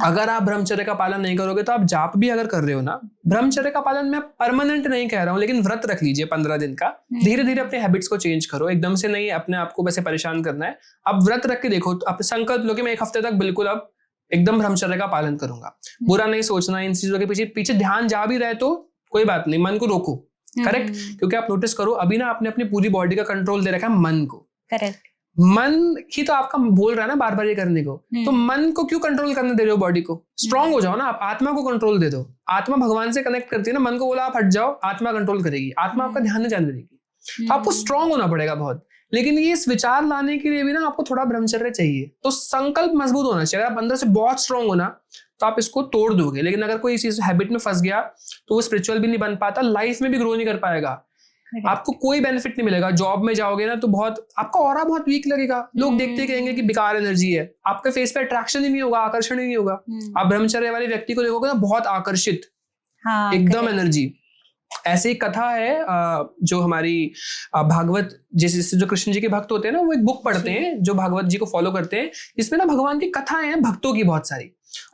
अगर आप ब्रह्मचर्य का पालन नहीं करोगे तो आप जाप भी अगर कर रहे हो ना, ब्रह्मचर्य का पालन मैं परमानेंट नहीं कह रहा हूँ, लेकिन व्रत रख लीजिए 15 दिन का। धीरे धीरे अपने हैबिट्स को चेंज करो, एकदम से नहीं अपने आप को वैसे परेशान करना है। आप व्रत रख के देखो, आप संकल्प लो कि मैं 1 हफ्ते तक बिल्कुल अब एकदम ब्रह्मचर्य का पालन करूंगा। बुरा नहीं सोचना, इन चीजों के पीछे ध्यान जा भी रहे तो कोई बात नहीं, मन को रोको। करेक्ट, क्योंकि आप नोटिस करो अभी ना आपने अपनी पूरी बॉडी का कंट्रोल दे रखा है मन को। करेक्ट, मन ही तो आपका बोल रहा है ना बार बार ये करने को, तो मन को क्यों कंट्रोल करने दे रहे हो? बॉडी को स्ट्रांग हो जाओ ना, आप आत्मा को कंट्रोल दे दो। आत्मा भगवान से कनेक्ट करती है ना, मन को बोला आप हट जाओ, आत्मा कंट्रोल करेगी, आत्मा आपका ध्यान नहीं जाने देगी। तो आपको स्ट्रांग होना पड़ेगा बहुत, लेकिन ये इस विचार लाने के लिए भी ना आपको थोड़ा ब्रह्मचर्य चाहिए। तो संकल्प मजबूत होना चाहिए। अगर आप अंदर से बहुत स्ट्रांग हो ना तो आप इसको तोड़ दोगे, लेकिन अगर कोई चीज हैबिट में फंस गया तो वो स्पिरिचुअल भी नहीं बन पाता, लाइफ में भी ग्रो नहीं कर पाएगा, आपको कोई बेनिफिट नहीं मिलेगा। जॉब में जाओगे ना तो बहुत आपका ऑरा बहुत वीक लगेगा, लोग देखते कहेंगे कि बेकार एनर्जी है, आपके फेस पे अट्रैक्शन ही नहीं होगा, आकर्षण ही नहीं होगा। आप ब्रह्मचर्य वाले व्यक्ति को देखोगे ना बहुत आकर्षित, एकदम एनर्जी। ऐसे एक कथा है जो हमारी भागवत जैसे जो कृष्ण जी के भक्त होते हैं ना, वो एक बुक पढ़ते हैं जो भागवत जी को फॉलो करते हैं, जिसमें ना भगवान की कथाएं हैं भक्तों की बहुत सारी।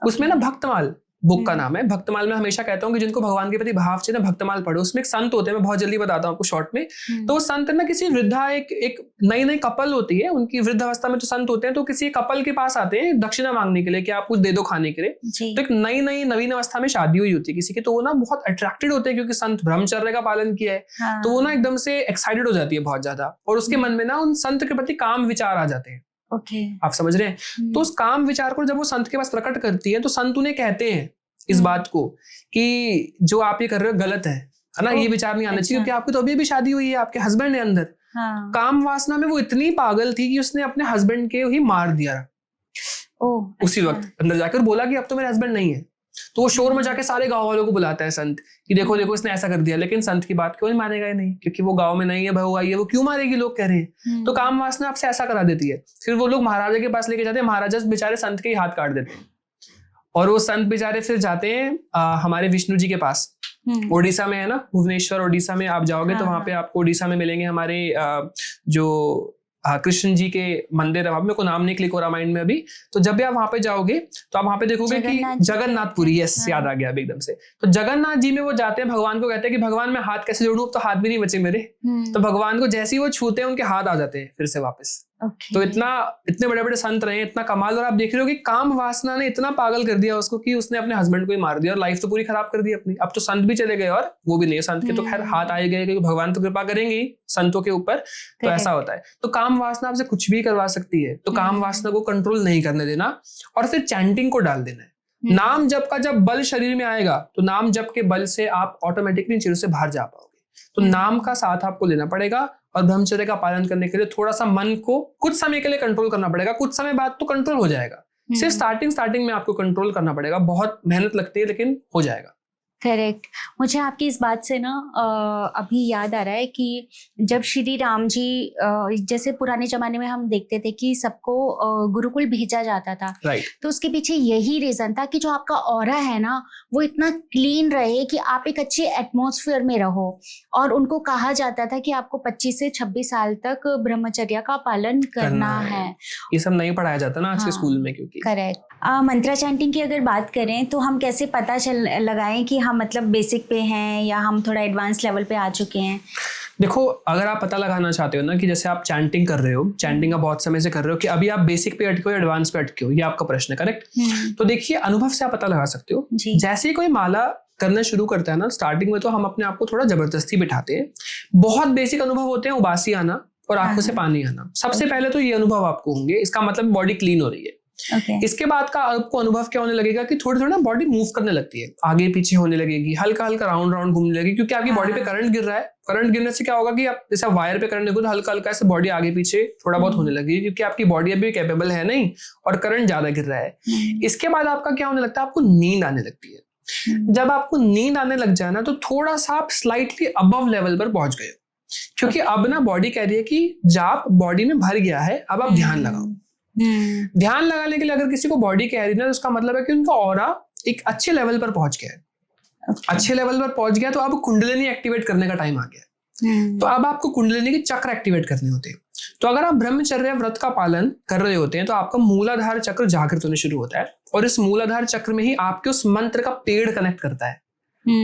उसमें ना भक्तमाल बुक का नाम है। भक्तमाल में हमेशा कहता हूँ कि जिनको भगवान के प्रति भाव चाहिए ना, भक्तमाल पढ़ो। उसमें एक संत होते हैं, मैं बहुत जल्दी बताता हूँ आपको शॉर्ट में। तो वो संत ना किसी वृद्धा एक नई कपल होती है, उनकी वृद्ध अवस्था में जो संत होते हैं तो किसी कपल के पास आते हैं दक्षिणा मांगने के लिए कि आप कुछ दे दो खाने के लिए। तो एक नवीन अवस्था में शादी हुई होती है किसी की, तो वो ना बहुत अट्रैक्टेड होते हैं क्योंकि संत ब्रह्मचर्य का पालन किया है। तो वो ना एकदम से एक्साइटेड हो जाती है बहुत ज्यादा, और उसके मन में ना उन संत के प्रति काम विचार आ जाते हैं। आप समझ रहे हैं? तो उस काम विचार को जब वो संत के पास प्रकट करती है तो संत उन्हें कहते हैं इस बात को कि जो आप ये कर रहे हो गलत है ना, ये विचार नहीं आना चाहिए, क्योंकि आपकी तो अभी भी शादी हुई है, आपके हस्बैंड है अंदर। काम वासना में वो इतनी पागल थी कि उसने अपने हस्बैंड के ही मार दिया उसी वक्त। अंदर जाकर बोला कि अब तो मेरे हस्बैंड नहीं है। तो वो शोर मचा के सारे गांव वालों को बुलाता है संत कि देखो देखो इसने ऐसा कर दिया। लेकिन संत की बात क्यों मानेगा ही नहीं, क्योंकि वो गांव में नहीं है, बहू आई है, वो क्यों मारेगी, लोग कह रहे हैं। तो काम वासना आपसे ऐसा करा देती है। फिर वो लोग महाराजा के पास लेके जाते हैं, महाराजा बेचारे संत के ही हाथ काट देते हैं, और वो संत बेचारे फिर जाते हैं हमारे विष्णु जी के पास। ओडिशा में है ना, भुवनेश्वर ओडिशा में आप जाओगे तो वहां पे आपको ओडिशा में मिलेंगे हमारे जो कृष्ण जी के मंदिर है। मेरे को नाम नहीं क्लिक हो रहा माइंड में अभी। तो जब भी आप वहां पे जाओगे तो आप वहां पे देखोगे कि जगन्नाथपुरी, यस याद आ गया अभी एकदम से। तो जगन्नाथ जी में वो जाते हैं, भगवान को कहते हैं कि भगवान मैं हाथ कैसे जोड़ूं, तो हाथ भी नहीं बचे मेरे। तो भगवान को जैसे ही वो छूते हैं उनके हाथ आ जाते हैं फिर से वापस। तो इतने बड़े बड़े संत रहे, इतना कमाल। और आप देख रहे हो कि काम वासना ने इतना पागल कर दिया उसको कि उसने अपने हस्बैंड को ही मार दिया और लाइफ तो पूरी खराब कर दी अपनी। अब तो संत भी चले गए और वो भी नहीं है। संत के तो खैर हाथ आए गए, क्योंकि भगवान तो कृपा करेंगे ही संतों के ऊपर। तो ऐसा होता है। तो काम वासना आपसे कुछ भी करवा सकती है, तो काम वासना को कंट्रोल नहीं करने देना और फिर चैंटिंग को डाल देना है। नाम जप का जब बल शरीर में आएगा तो नाम जप के बल से आप ऑटोमेटिकली इन चीजों से बाहर जा पाओगे। तो नाम का साथ आपको लेना पड़ेगा और ब्रह्मचर्य का पालन करने के लिए थोड़ा सा मन को कुछ समय के लिए कंट्रोल करना पड़ेगा। कुछ समय बाद तो कंट्रोल हो जाएगा, सिर्फ स्टार्टिंग में आपको कंट्रोल करना पड़ेगा, बहुत मेहनत लगती है लेकिन हो जाएगा। करेक्ट। मुझे आपकी इस बात से ना अभी याद आ रहा है कि जब श्री राम जी जैसे पुराने जमाने में हम देखते थे कि सबको गुरुकुल भेजा जाता था, राइट। तो उसके पीछे यही रीजन था कि जो आपका ऑरा है ना वो इतना क्लीन रहे कि आप एक अच्छे एटमॉस्फेयर में रहो। और उनको कहा जाता था कि आपको 25 से 26 साल तक ब्रह्मचर्य का पालन करना है। ये सब नहीं पढ़ाया जाता ना आज के हाँ, स्कूल में। क्योंकि करेक्ट। मंत्रा चैंटिंग की अगर बात करें तो हम कैसे पता लगाएं कि हम मतलब बेसिक पे हैं या हम थोड़ा एडवांस लेवल पे आ चुके हैं? देखो, अगर आप पता लगाना चाहते हो ना कि जैसे आप चैंटिंग कर रहे हो, चैंटिंग का बहुत समय से कर रहे हो, कि अभी आप बेसिक पे अटके हो एडवांस पे अटके हो, ये आपका प्रश्न है, करेक्ट? तो देखिए, अनुभव से आप पता लगा सकते हो। जैसे ही कोई माला करना शुरू करता है ना, स्टार्टिंग में तो हम अपने आप को थोड़ा जबरदस्ती बिठाते हैं। बहुत बेसिक अनुभव होते हैं, उबासी आना और आंखों से पानी आना। सबसे पहले तो ये अनुभव आपको होंगे, इसका मतलब बॉडी क्लीन हो रही है। इसके बाद का आपको अनुभव क्या होने लगेगा कि थोड़ी थोड़ी ना बॉडी मूव करने लगती है, आगे पीछे होने लगेगी, हल्का हल्का राउंड राउंड घूमने लगेगी, क्योंकि आपकी बॉडी पे करंट गिर रहा है। करंट गिरने से क्या होगा कि आप जैसे वायर पे करंट देखो तो हल्का हल्का ऐसे बॉडी आगे पीछे थोड़ा बहुत होने लगेगी, क्योंकि आपकी बॉडी अभी कैपेबल है नहीं और करंट ज्यादा गिर रहा है। इसके बाद आपका क्या होने लगता है, आपको नींद आने लगती है। जब आपको नींद आने लग जाए ना, तो थोड़ा सा आप स्लाइटली अबव लेवल पर पहुंच गए, क्योंकि अब ना बॉडी कह रही है कि जाप बॉडी में भर गया है, अब आप ध्यान लगाओ। ध्यान लगाने के लिए अगर किसी को बॉडी कह रही है ना, तो उसका मतलब है कि उनका ऑरा एक अच्छे लेवल पर पहुंच गया है। अच्छे लेवल पर पहुंच गया तो अब कुंडलिनी एक्टिवेट करने का टाइम आ गया। तो अब आपको कुंडलिनी के चक्र एक्टिवेट करने होते हैं। तो अगर आप ब्रह्मचर्य व्रत का पालन कर रहे होते हैं तो आपका मूलाधार चक्र जागृत होने शुरू होता है, और इस मूलाधार चक्र में ही आपके उस मंत्र का पेड़ कनेक्ट करता है।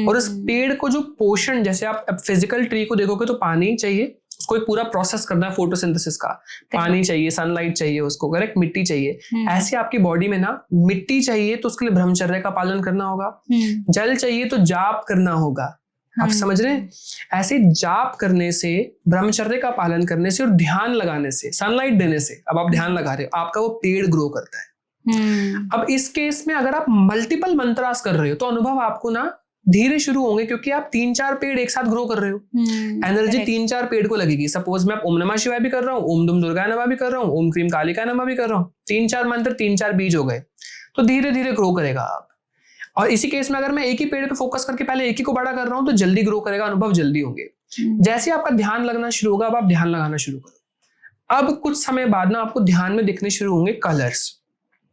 और इस पेड़ को जो पोषण, जैसे आप फिजिकल ट्री को देखोगे तो पानी चाहिए, उसको एक पूरा प्रोसेस करना है फोटोसिंथेसिस का, पानी चाहिए, सनलाइट चाहिए उसको, करेक्ट, मिट्टी चाहिए। ऐसे आपकी बॉडी में ना मिट्टी चाहिए तो उसके लिए ब्रह्मचर्य का पालन करना होगा। जल चाहिए तो जाप करना होगा। आप समझ रहे हैं? ऐसे जाप करने से, ब्रह्मचर्य का पालन करने से और ध्यान लगाने से, सनलाइट देने से, अब आप ध्यान लगा रहे हो, आपका वो पेड़ ग्रो करता है। अब इस केस में अगर आप मल्टीपल मंत्रास कर रहे हो तो अनुभव आपको ना धीरे शुरू होंगे, क्योंकि आप 3-4 पेड़ एक साथ ग्रो कर रहे हो। एनर्जी 3-4 पेड़ को लगेगी। सपोज मैं ओम नमः शिवाय भी कर रहा हूँ, ओम दुम दुर्गाय नमः भी कर रहा हूँ, ओम क्रीम कालिकाय नमः भी कर रहा हूँ, 3-4 मंत्र, 3-4 बीज हो गए, तो धीरे धीरे ग्रो करेगा आप। और इसी केस में अगर मैं एक ही पेड़ पे फोकस करके पहले एक ही को बड़ा कर रहा हूँ तो जल्दी ग्रो करेगा, अनुभव जल्दी होंगे। जैसे आपका ध्यान लगना शुरू होगा, अब आप ध्यान लगाना शुरू करो। अब कुछ समय बाद ना आपको ध्यान में दिखने शुरू होंगे कलर्स।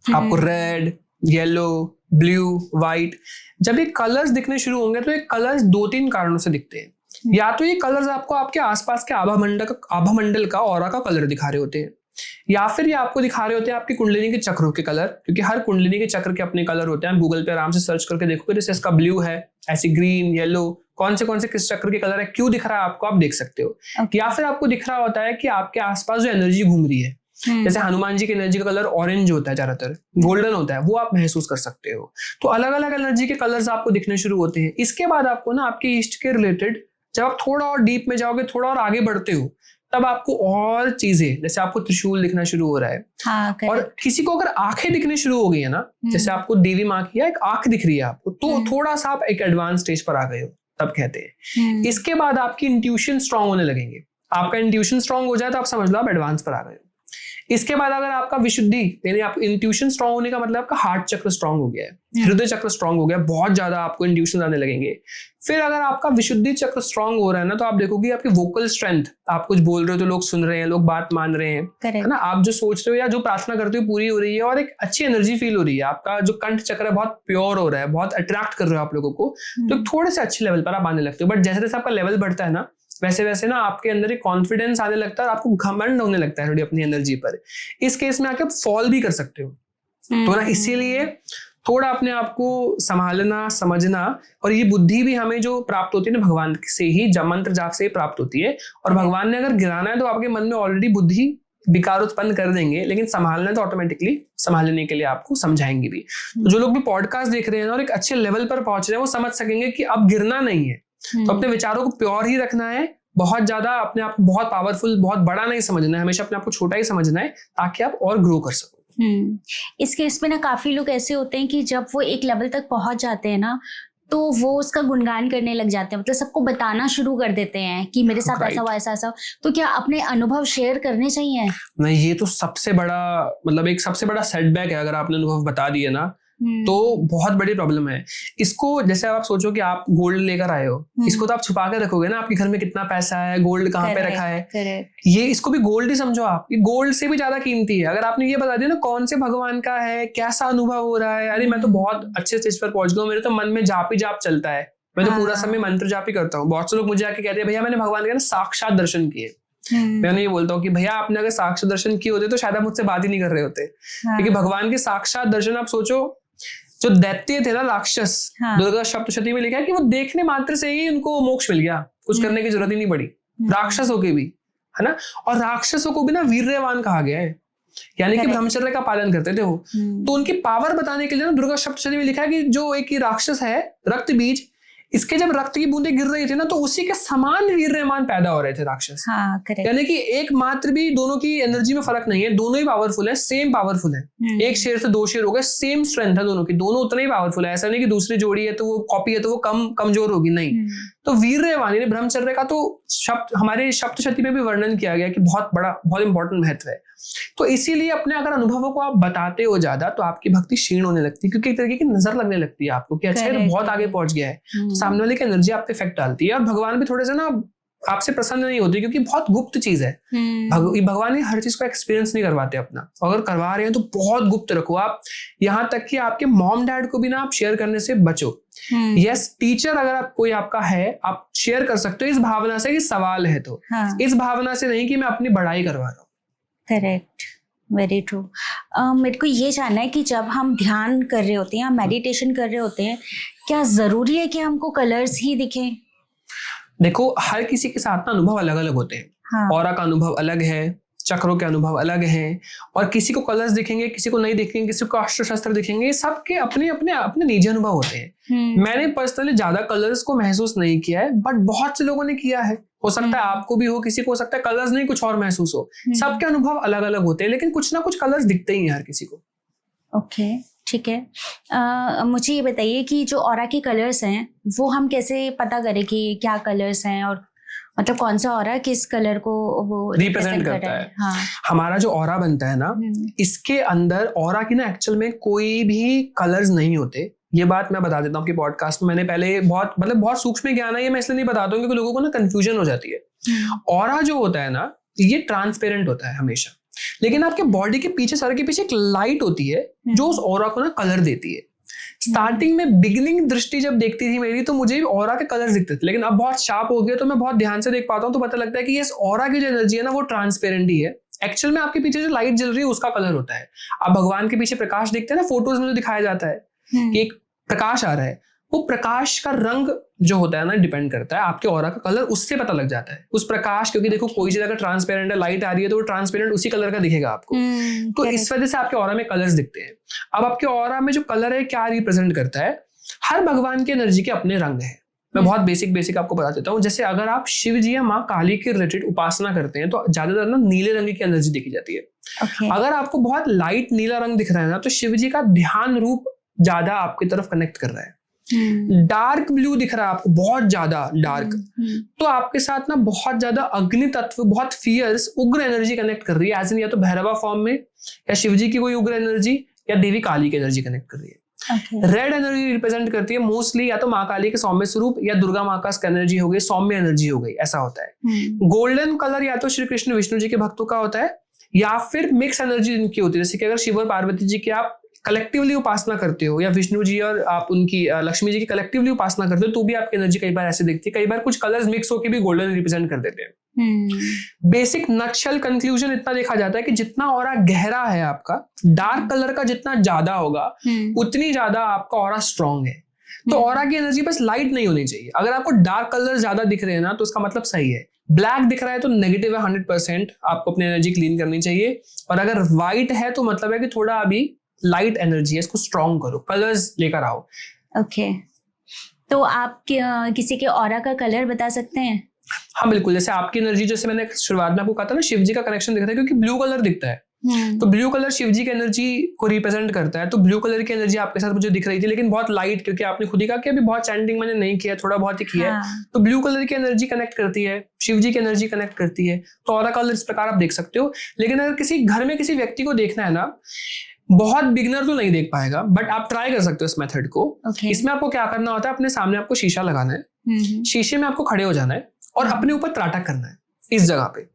आपको रेड, येलो, ब्लू, व्हाइट, जब ये कलर्स दिखने शुरू होंगे तो ये कलर्स 2-3 कारणों से दिखते हैं। या तो ये कलर्स आपको आपके आसपास के आभामंडल का ऑरा का कलर दिखा रहे होते हैं, या फिर ये आपको दिखा रहे होते हैं आपकी कुंडलिनी के चक्रों के कलर, क्योंकि हर कुंडलिनी के चक्र के अपने कलर होते हैं। गूगल पे आराम से सर्च करके देखोगे, जैसे इसका ब्लू है, ऐसे ग्रीन, येलो, कौन से किस चक्र के कलर है, क्यों दिख रहा है आपको, आप देख सकते हो। या फिर आपको दिख रहा होता है कि आपके आसपास जो एनर्जी घूम रही है, जैसे हनुमान जी की एनर्जी का कलर ऑरेंज होता है, ज्यादातर गोल्डन होता है, वो आप महसूस कर सकते हो। तो अलग अलग एनर्जी के कलर्स आपको दिखने शुरू होते हैं। इसके बाद आपको ना आपके इष्ट के रिलेटेड जब आप थोड़ा और डीप में जाओगे, थोड़ा और आगे बढ़ते हो, तब आपको और चीजें, जैसे आपको त्रिशूल दिखना शुरू हो रहा है। और किसी को अगर आंखें दिखने शुरू हो गई है ना, जैसे आपको देवी माँ की एक आंख दिख रही है आपको, तो थोड़ा सा आप एक एडवांस स्टेज पर आ गए हो, तब कहते हैं। इसके बाद आपकी इंट्यूशन स्ट्रांग होने लगेंगे। आपका इंट्यूशन स्ट्रांग हो जाए तो आप समझ लो आप एडवांस पर आ गए हो। इसके बाद अगर आपका विशुद्धि, यानी आप इंट्यूशन स्ट्रांग होने का मतलब आपका हार्ट चक्र स्ट्रांग हो गया है, हृदय चक्र स्ट्रांग हो गया, बहुत ज्यादा आपको इंट्यूशन आने लगेंगे। फिर अगर आपका विशुद्धि चक्र स्ट्रांग हो रहा है ना, तो आप देखोगे आपकी वोकल स्ट्रेंथ, आप कुछ बोल रहे हो तो लोग सुन रहे हैं, लोग बात मान रहे हैं, है ना, आप जो सोच रहे हो या जो प्रार्थना करते हो पूरी हो रही है, और एक अच्छी एनर्जी फील हो रही है। आपका जो कंठ चक्र है बहुत प्योर हो रहा है, बहुत अट्रैक्ट कर रहे हो आप लोगों को, तो थोड़े से अच्छे लेवल पर आप आने लगते हो। बट जैसे जैसे आपका लेवल बढ़ता है ना, वैसे वैसे ना आपके अंदर एक कॉन्फिडेंस आने लगता है और आपको घमंड होने लगता है थोड़ी अपनी एनर्जी पर। इस केस में आके आप फॉल भी कर सकते हो। तो ना इसीलिए थोड़ा अपने आप को संभालना, समझना, और ये बुद्धि भी हमें जो प्राप्त होती है ना भगवान से ही, जब मंत्र जाप से ही प्राप्त होती है। और भगवान ने अगर गिराना है तो आपके मन में ऑलरेडी बुद्धि विकार उत्पन्न कर देंगे, लेकिन संभालना है तो ऑटोमेटिकली संभालने के लिए आपको समझाएंगे भी। तो जो लोग भी पॉडकास्ट देख रहे हैं और एक अच्छे लेवल पर पहुंच रहे हैं, वो समझ सकेंगे कि अब गिरना नहीं है। तो अपने विचारों को प्योर ही रखना है, बहुत ज्यादा अपने आप को बहुत पावरफुल, बहुत बड़ा नहीं समझना है, हमेशा अपने आप को छोटा ही समझना है, ताकि आप और ग्रो कर सको। इस केस में ना काफी लोग ऐसे होते हैं कि जब वो एक लेवल तक पहुंच जाते हैं ना, तो वो उसका गुणगान करने लग जाते हैं, मतलब सबको बताना शुरू कर देते हैं कि मेरे साथ ऐसा हुआ, ऐसा ऐसा। तो क्या अपने अनुभव शेयर करने चाहिए? नहीं, ये तो सबसे बड़ा, मतलब एक सबसे बड़ा सेटबैक है। अगर आपने अनुभव बता दिए ना तो बहुत बड़ी प्रॉब्लम है। इसको जैसे आप सोचो कि आप गोल्ड लेकर आए हो, इसको तो आप छुपा के रखोगे ना, आपके घर में कितना पैसा है, गोल्ड कहाँ पे रखा है, ये इसको भी गोल्ड ही समझो आप, ये गोल्ड से भी ज्यादा कीमती है। अगर आपने ये बता दिया ना कौन से भगवान का है, कैसा अनुभव हो रहा है, अरे मैं तो बहुत अच्छे स्टेज पर पहुंच गया, मेरे तो मन में जाप ही जाप चलता है, मैं तो पूरा समय मंत्र जाप ही करता हूँ। बहुत से लोग मुझे आके कहते हैं भैया मैंने भगवान के ना साक्षात दर्शन किए। मैं ये बोलता हूँ कि भैया आपने अगर साक्षात दर्शन किए होते तो शायद आप मुझसे बात ही नहीं कर रहे होते, क्योंकि भगवान के साक्षात दर्शन, आप सोचो जो दैत्य थे ना, राक्षस, दुर्गा सप्तशती में लिखा है कि वो देखने मात्र से ही उनको मोक्ष मिल गया, कुछ करने की जरूरत ही नहीं पड़ी, राक्षसों के भी, है ना। और राक्षसों को भी ना वीर्यवान कहा गया है, यानी कि ब्रह्मचर्य का पालन करते थे वो। तो उनकी पावर बताने के लिए ना दुर्गा सप्तशती में लिखा है कि जो एक राक्षस है रक्त बीज, इसके जब रक्त की बूंदें गिर रही थी ना तो उसी के समान वीर्यमान पैदा हो रहे थे राक्षस। यानी कि एक मात्र भी दोनों की एनर्जी में फर्क नहीं है, दोनों ही पावरफुल है, सेम पावरफुल है। एक शेर से 2 शेर हो गए, सेम स्ट्रेंथ है दोनों की, दोनों उतना ही पावरफुल है। ऐसा नहीं कि दूसरी जोड़ी है तो वो कॉपी है तो वो कमजोर होगी, नहीं। तो वीर्यवान यानी ब्रह्मचर्य का तो शब्द हमारे सप्तशती में भी वर्णन किया गया कि बहुत बड़ा, बहुत इंपॉर्टेंट महत्व है। तो इसीलिए अपने अगर अनुभवों को आप बताते हो ज्यादा तो आपकी भक्ति क्षीण होने लगती है, क्योंकि एक तरीके की नजर लगने लगती है आपको कि अच्छा ये तो बहुत आगे पहुंच गया है, तो सामने वाले की एनर्जी आप पे इफेक्ट डालती है। और भगवान भी थोड़े से ना आपसे प्रसन्न नहीं होते, क्योंकि बहुत गुप्त चीज है। भगवान हर चीज को एक्सपीरियंस नहीं करवाते अपना, अगर करवा रहे हैं तो बहुत गुप्त रखो आप। यहाँ तक कि आपके मॉम डैड को भी ना आप शेयर करने से बचो। यस, टीचर अगर आप कोई आपका है, आप शेयर कर सकते हो इस भावना से कि सवाल है, तो इस भावना से नहीं कि मैं अपनी बढ़ाई करवा रहा हूँ। Correct, very true. मेरे को ये जानना है कि जब हम ध्यान कर रहे होते हैं या मेडिटेशन कर रहे होते हैं, क्या जरूरी है कि हमको कलर्स ही दिखें? देखो, हर किसी के साथ ना अनुभव अलग अलग होते हैं। ऑरा का अनुभव अलग है, चक्रों के अनुभव अलग हैं, और किसी को कलर्स दिखेंगे, किसी को नहीं दिखेंगे, किसी को अस्त्र शस्त्र दिखेंगे, सबके अपने अपने अपने निजी अनुभव होते हैं। मैंने पर्सनली ज्यादा कलर्स को महसूस नहीं किया है, बट बहुत से लोगों ने किया है। हो सकता है आपको भी हो, किसी को हो सकता है कलर्स नहीं कुछ और महसूस हो। सबके अनुभव अलग अलग होते हैं, लेकिन कुछ ना कुछ कलर्स दिखते ही हैं हर किसी को। ओके, ठीक है। मुझे ये बताइए कि जो ऑरा के कलर्स हैं वो हम कैसे पता करें कि क्या कलर्स हैं, और मतलब कौन सा ऑरा किस कलर को वो रिप्रेजेंट करता है। हमारा जो ऑरा बनता है ना, इसके अंदर ऑरा की ना एक्चुअल में कोई भी कलर्स नहीं होते। ये बात मैं बता देता हूँ कि पॉडकास्ट में मैंने पहले बहुत सूक्ष्म ज्ञान है, ये मैं इसलिए नहीं बताता हूँ क्योंकि लोगों को ना कंफ्यूजन हो जाती है। ऑरा जो होता है ना, ये ट्रांसपेरेंट होता है हमेशा, लेकिन आपके बॉडी के पीछे, सर के पीछे एक लाइट होती है जो उस ऑरा को ना कलर देती है। स्टार्टिंग में बिगिनिंग दृष्टि जब देखती थी मेरी, तो मुझे ऑरा के कलर्स दिखते थे, लेकिन अब बहुत शार्प हो गया तो मैं बहुत ध्यान से देख पाता हूँ, तो पता लगता है कि ये ऑरा की जो एनर्जी है ना वो ट्रांसपेरेंट ही है। एक्चुअल में आपके पीछे जो लाइट जल रही है उसका कलर होता है। आप भगवान के पीछे प्रकाश देखते हैं ना, फोटोज में जो दिखाया जाता है कि एक प्रकाश आ रहा है, वो प्रकाश का रंग जो होता है ना डिपेंड करता है आपके ऑरा का कलर, उससे पता लग जाता है उस प्रकाश। क्योंकि देखो कोई चीज अगर ट्रांसपेरेंट है, लाइट आ रही है, तो वो ट्रांसपेरेंट उसी कलर का दिखेगा आपको। तो इस वजह से आपके ऑरा में कलर्स दिखते हैं। अब आपके ऑरा में जो कलर है क्या रिप्रेजेंट करता है, हर भगवान की एनर्जी के अपने रंग है। मैं बहुत बेसिक आपको बता देता हूँ। जैसे अगर आप शिव जी या माँ काली की रिलेटेड उपासना करते हैं तो ज्यादातर ना नीले रंग की एनर्जी देखी जाती है। अगर आपको बहुत लाइट नीला रंग दिख रहा है ना, तो शिव जी का ध्यान रूप ज्यादा आपकी तरफ कनेक्ट कर रहा है। डार्क ब्लू दिख रहा है आपको, बहुत ज्यादा डार्क, तो आपके साथ ना बहुत ज्यादा अग्नि तत्व, बहुत फियर्स उग्र एनर्जी कनेक्ट कर रही है। एज इन या तो भैरवा फॉर्म में, या शिवजी की कोई उग्र एनर्जी, या देवी काली की एनर्जी कनेक्ट कर रही है। रेड एनर्जी रिप्रेजेंट करती है मोस्टली या तो माँ काली के सौम्य स्वरूप, या दुर्गा माँ का एनर्जी हो गई, सौम्य एनर्जी हो गई, ऐसा होता है। गोल्डन कलर या तो श्री कृष्ण विष्णु जी के भक्तों का होता है, या फिर मिक्स एनर्जी इनकी होती है। जैसे कि अगर शिव और पार्वती जी की आप कलेक्टिवली उपासना करते हो, या विष्णु जी और आप उनकी लक्ष्मी जी की कलेक्टिवली उपासना करते हो, तो भी आपकी एनर्जी कई बार ऐसे दिखती है। कई बार कुछ कलर्स मिक्स होकर भी गोल्डन रिप्रेजेंट कर देते हैं। बेसिक नटशेल कंक्लूजन इतना देखा जाता है कि जितना ऑरा गहरा है आपका, डार्क कलर का जितना ज्यादा होगा, उतनी ज्यादा आपका ऑरा स्ट्रांग है। तो ऑरा की एनर्जी बस लाइट नहीं होनी चाहिए। अगर आपको डार्क कलर ज्यादा दिख रहे हैं ना, तो उसका मतलब सही है। ब्लैक दिख रहा है तो नेगेटिव है 100%, आपको अपनी एनर्जी क्लीन करनी चाहिए। और अगर व्हाइट है तो मतलब है कि थोड़ा अभी लाइट एनर्जी है, इसको स्ट्रॉन्ग करो, कलर्स लेकर आओ। ओके, तो आप किसी के ऑरा का कलर बता सकते हैं? हाँ बिल्कुल, जैसे आपकी एनर्जी, जैसे मैंने शुरुआत में आपको कहा था ना, शिव जी का कनेक्शन दिखता है क्योंकि ब्लू कलर दिखता है। तो ब्लू कलर शिव जी की एनर्जी को रिप्रेजेंट करता है। तो ब्लू कलर की एनर्जी आपके साथ मुझे दिख रही थी, लेकिन बहुत लाइट, क्योंकि आपने खुद ही कहा कि अभी बहुत चैंटिंग मैंने नहीं किया, थोड़ा बहुत ही किया है। तो ब्लू कलर की एनर्जी कनेक्ट करती है, शिव जी की एनर्जी कनेक्ट करती है। तो ऑरा कलर इस प्रकार आप देख सकते हो। लेकिन अगर किसी घर में किसी व्यक्ति को देखना है ना, बहुत बिगनर तो नहीं देख पाएगा, बट आप ट्राई कर सकते हो इस मेथड को। इसमें आपको क्या करना होता है, अपने सामने आपको शीशा लगाना है, शीशे में आपको खड़े हो जाना है और अपने ऊपर त्राटक करना है इस जगह पे,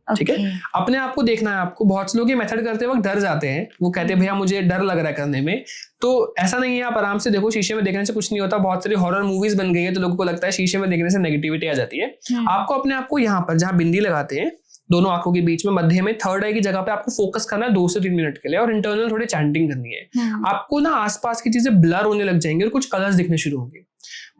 ठीक है। अपने आप को देखना है आपको। बहुत से लोग ये मेथड करते वक्त डर जाते हैं, वो कहते हैं भैया मुझे डर लग रहा है करने में। तो ऐसा नहीं है, आप आराम से देखो, शीशे में देखने से कुछ नहीं होता। बहुत सारी हॉरर मूवीज बन गई है, तो लोगों को लगता है शीशे में देखने से नेगेटिविटी आ जाती है। आपको अपने आप को यहाँ पर, जहाँ बिंदी लगाते हैं दोनों आंखों के बीच में, मध्य में थर्ड आई की जगह पे आपको फोकस करना है 2 से 3 मिनट के लिए, और इंटरनल थोड़ी चैंटिंग करनी है। आपको ना आसपास की चीजें ब्लर होने लग जाएंगी और कुछ कलर्स दिखने शुरू होंगे।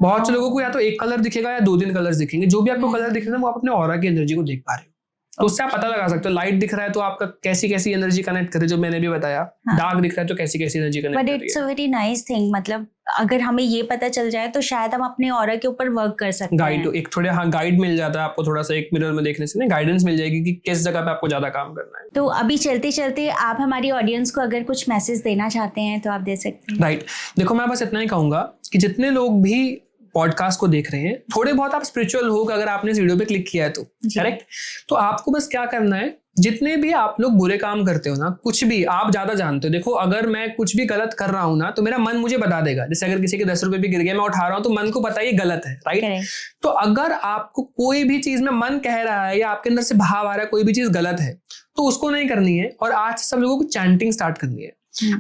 बहुत से लोगों को या तो एक कलर दिखेगा या 2-3 कलर्स दिखेंगे। जो भी आपको कलर दिख रहा है वो आप अपने ऑरा की एनर्जी को देख पा रहे हो। तो उससे आप पता लगा सकते हो। लाइट दिख रहा है तो आपका कैसी कैसी एनर्जी कनेक्ट करे, जो मैंने भी बताया। डार्क दिख रहा है तो कैसी कैसी एनर्जी कनेक्ट करे। But it's a very nice thing, मतलब अगर हमें ये पता चल जाए तो शायद हम अपने ऑरा के ऊपर वर्क कर सकते हैं। गाइड एक थोड़े गाइड मिल जाता है आपको, थोड़ा सा एक मिरर में देखने से ना गाइडेंस मिल जाएगी कि किस जगह पे आपको ज्यादा काम करना है। तो अभी चलते चलते आप हमारी ऑडियंस को अगर कुछ मैसेज देना चाहते हैं तो आप दे सकते हैं। राइट, देखो मैं बस इतना ही कहूंगा कि जितने लोग भी पॉडकास्ट को देख रहे हैं, थोड़े बहुत आप स्पिरिचुअल हो, अगर आपने इस वीडियो पे क्लिक किया है तो करेक्ट। तो आपको बस क्या करना है, जितने भी आप लोग बुरे काम करते हो ना, कुछ भी आप ज्यादा जानते हो। देखो अगर मैं कुछ भी गलत कर रहा हूं ना, तो मेरा मन मुझे बता देगा। जैसे अगर किसी के 10 रुपए भी गिर गए, मैं उठा रहा हूं, तो मन को पता है ये गलत है, राइट। तो अगर आपको कोई भी चीज में मन कह रहा है या आपके अंदर से भाव आ रहा है कोई भी चीज गलत है, तो उसको नहीं करनी है। और आज सब लोगों को चैंटिंग स्टार्ट करनी है।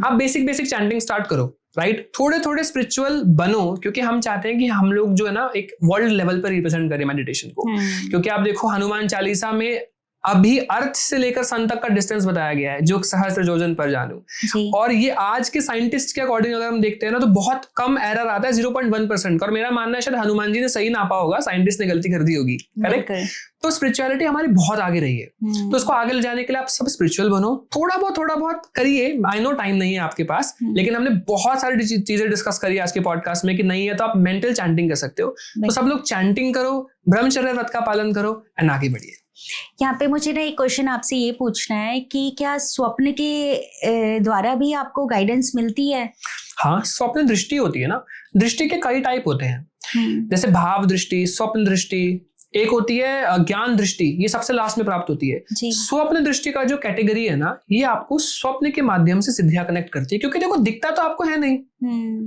आप बेसिक चैंटिंग स्टार्ट करो, राइट। थोड़े थोड़े स्पिरिचुअल बनो, क्योंकि हम चाहते हैं कि हम लोग जो है ना एक वर्ल्ड लेवल पर रिप्रेजेंट करें मेडिटेशन को। क्योंकि आप देखो हनुमान चालीसा में अभी अर्थ से लेकर सन तक का डिस्टेंस बताया गया है, जो सहस्त्र योजन पर जानू। और ये आज के साइंटिस्ट के अकॉर्डिंग अगर हम देखते हैं ना, तो बहुत कम एरर आता है, 0.1%। और मेरा मानना है शायद हनुमान जी ने सही नापा होगा, साइंटिस्ट ने गलती कर दी होगी, करेक्ट। तो स्पिरिचुअलिटी हमारी बहुत आगे रही है। तो उसको आगे ले जाने के लिए आप सब स्पिरिचुअल बनो, थोड़ा बहुत करिए। आई नो टाइम नहीं है आपके पास, लेकिन हमने बहुत सारी चीजें डिस्कस करी आज के पॉडकास्ट में कि नहीं है तो आप मेंटल चैंटिंग कर सकते हो। तो सब लोग चैंटिंग करो, ब्रह्मचर्य व्रत का पालन करो एंड आगे बढ़िए। यहाँ पे मुझे ना एक क्वेश्चन आपसे ये पूछना है कि क्या स्वप्न के द्वारा भी आपको गाइडेंस मिलती है? हाँ, स्वप्न दृष्टि होती है ना। दृष्टि के कई टाइप होते हैं, जैसे भाव दृष्टि, स्वप्न दृष्टि, एक होती है ज्ञान दृष्टि, ये सबसे लास्ट में प्राप्त होती है। स्वप्न दृष्टि का जो कैटेगरी है ना, ये आपको स्वप्न के माध्यम से सिद्धियां कनेक्ट करती है। क्योंकि देखो दिखता तो आपको है नहीं,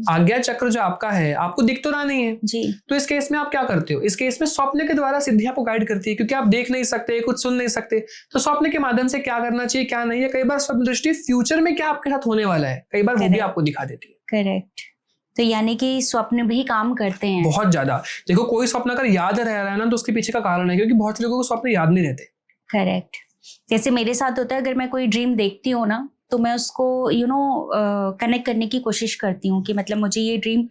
आज्ञा चक्र जो आपका है आपको दिख तो रहा नहीं है जी। तो इस केस में आप क्या करते हो, इस केस में स्वप्न के द्वारा सिद्धियां आपको गाइड करती है। क्योंकि आप देख नहीं सकते, कुछ सुन नहीं सकते, तो स्वप्न के माध्यम से क्या करना चाहिए क्या नहीं है। कई बार स्वप्न दृष्टि फ्यूचर में क्या आपके साथ होने वाला है, कई बार वो भी आपको दिखा देती है। करेक्ट। तो यानी कि स्वप्न भी काम करते हैं बहुत ज्यादा। देखो कोई स्वप्न अगर याद रह रहा है ना, तो उसके पीछे का कारण है, क्योंकि बहुत से लोगों को स्वप्न याद नहीं रहते। करेक्ट। जैसे मेरे साथ होता है, अगर मैं कोई ड्रीम देखती हूँ ना, तो मैं उसको कनेक्ट करने की कोशिश करती हूँ कि मतलब मुझे ये ड्रीम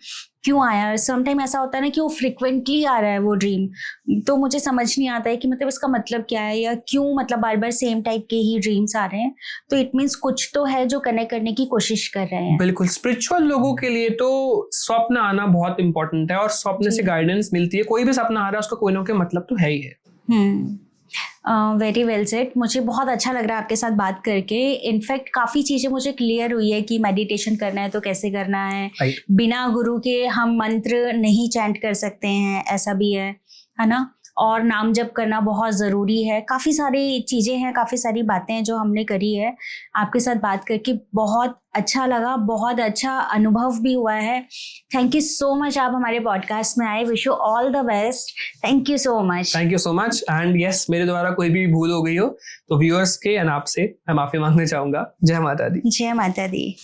क्यों आया। समटाइम ऐसा होता है ना कि वो फ्रिक्वेंटली आ रहा है वो ड्रीम, तो मुझे समझ नहीं आता है कि मतलब इसका मतलब क्या है, या क्यों मतलब बार बार सेम टाइप के ही ड्रीम्स आ रहे हैं। तो इट मीन्स कुछ तो है जो कनेक्ट करने की कोशिश कर रहे हैं। बिल्कुल, स्पिरिचुअल लोगों के लिए तो स्वप्न आना बहुत इंपॉर्टेंट है, और स्वप्न से गाइडेंस मिलती है। कोई भी सपना आ रहा है उसका कोई ना कोई मतलब तो है ही है। Very well said. मुझे बहुत अच्छा लग रहा है आपके साथ बात करके। इनफैक्ट काफ़ी चीज़ें मुझे क्लियर हुई है कि मेडिटेशन करना है तो कैसे करना है। बिना गुरु के हम मंत्र नहीं चैंट कर सकते हैं, ऐसा भी है ना। और नाम जप करना बहुत ज़रूरी है। काफ़ी सारी चीज़ें हैं, काफ़ी सारी बातें हैं जो हमने करी है। आपके साथ बात करके बहुत अच्छा लगा, बहुत अच्छा अनुभव भी हुआ है। थैंक यू सो मच, आप हमारे पॉडकास्ट में आए। Wish you all the best. Thank you so much. Thank you so much. And yes, मेरे द्वारा कोई भी भूल हो गई हो तो व्यूअर्स के एंड आपसे मैं माफ़ी मांगना चाहूँगा। जय माता दी। जय माता दी।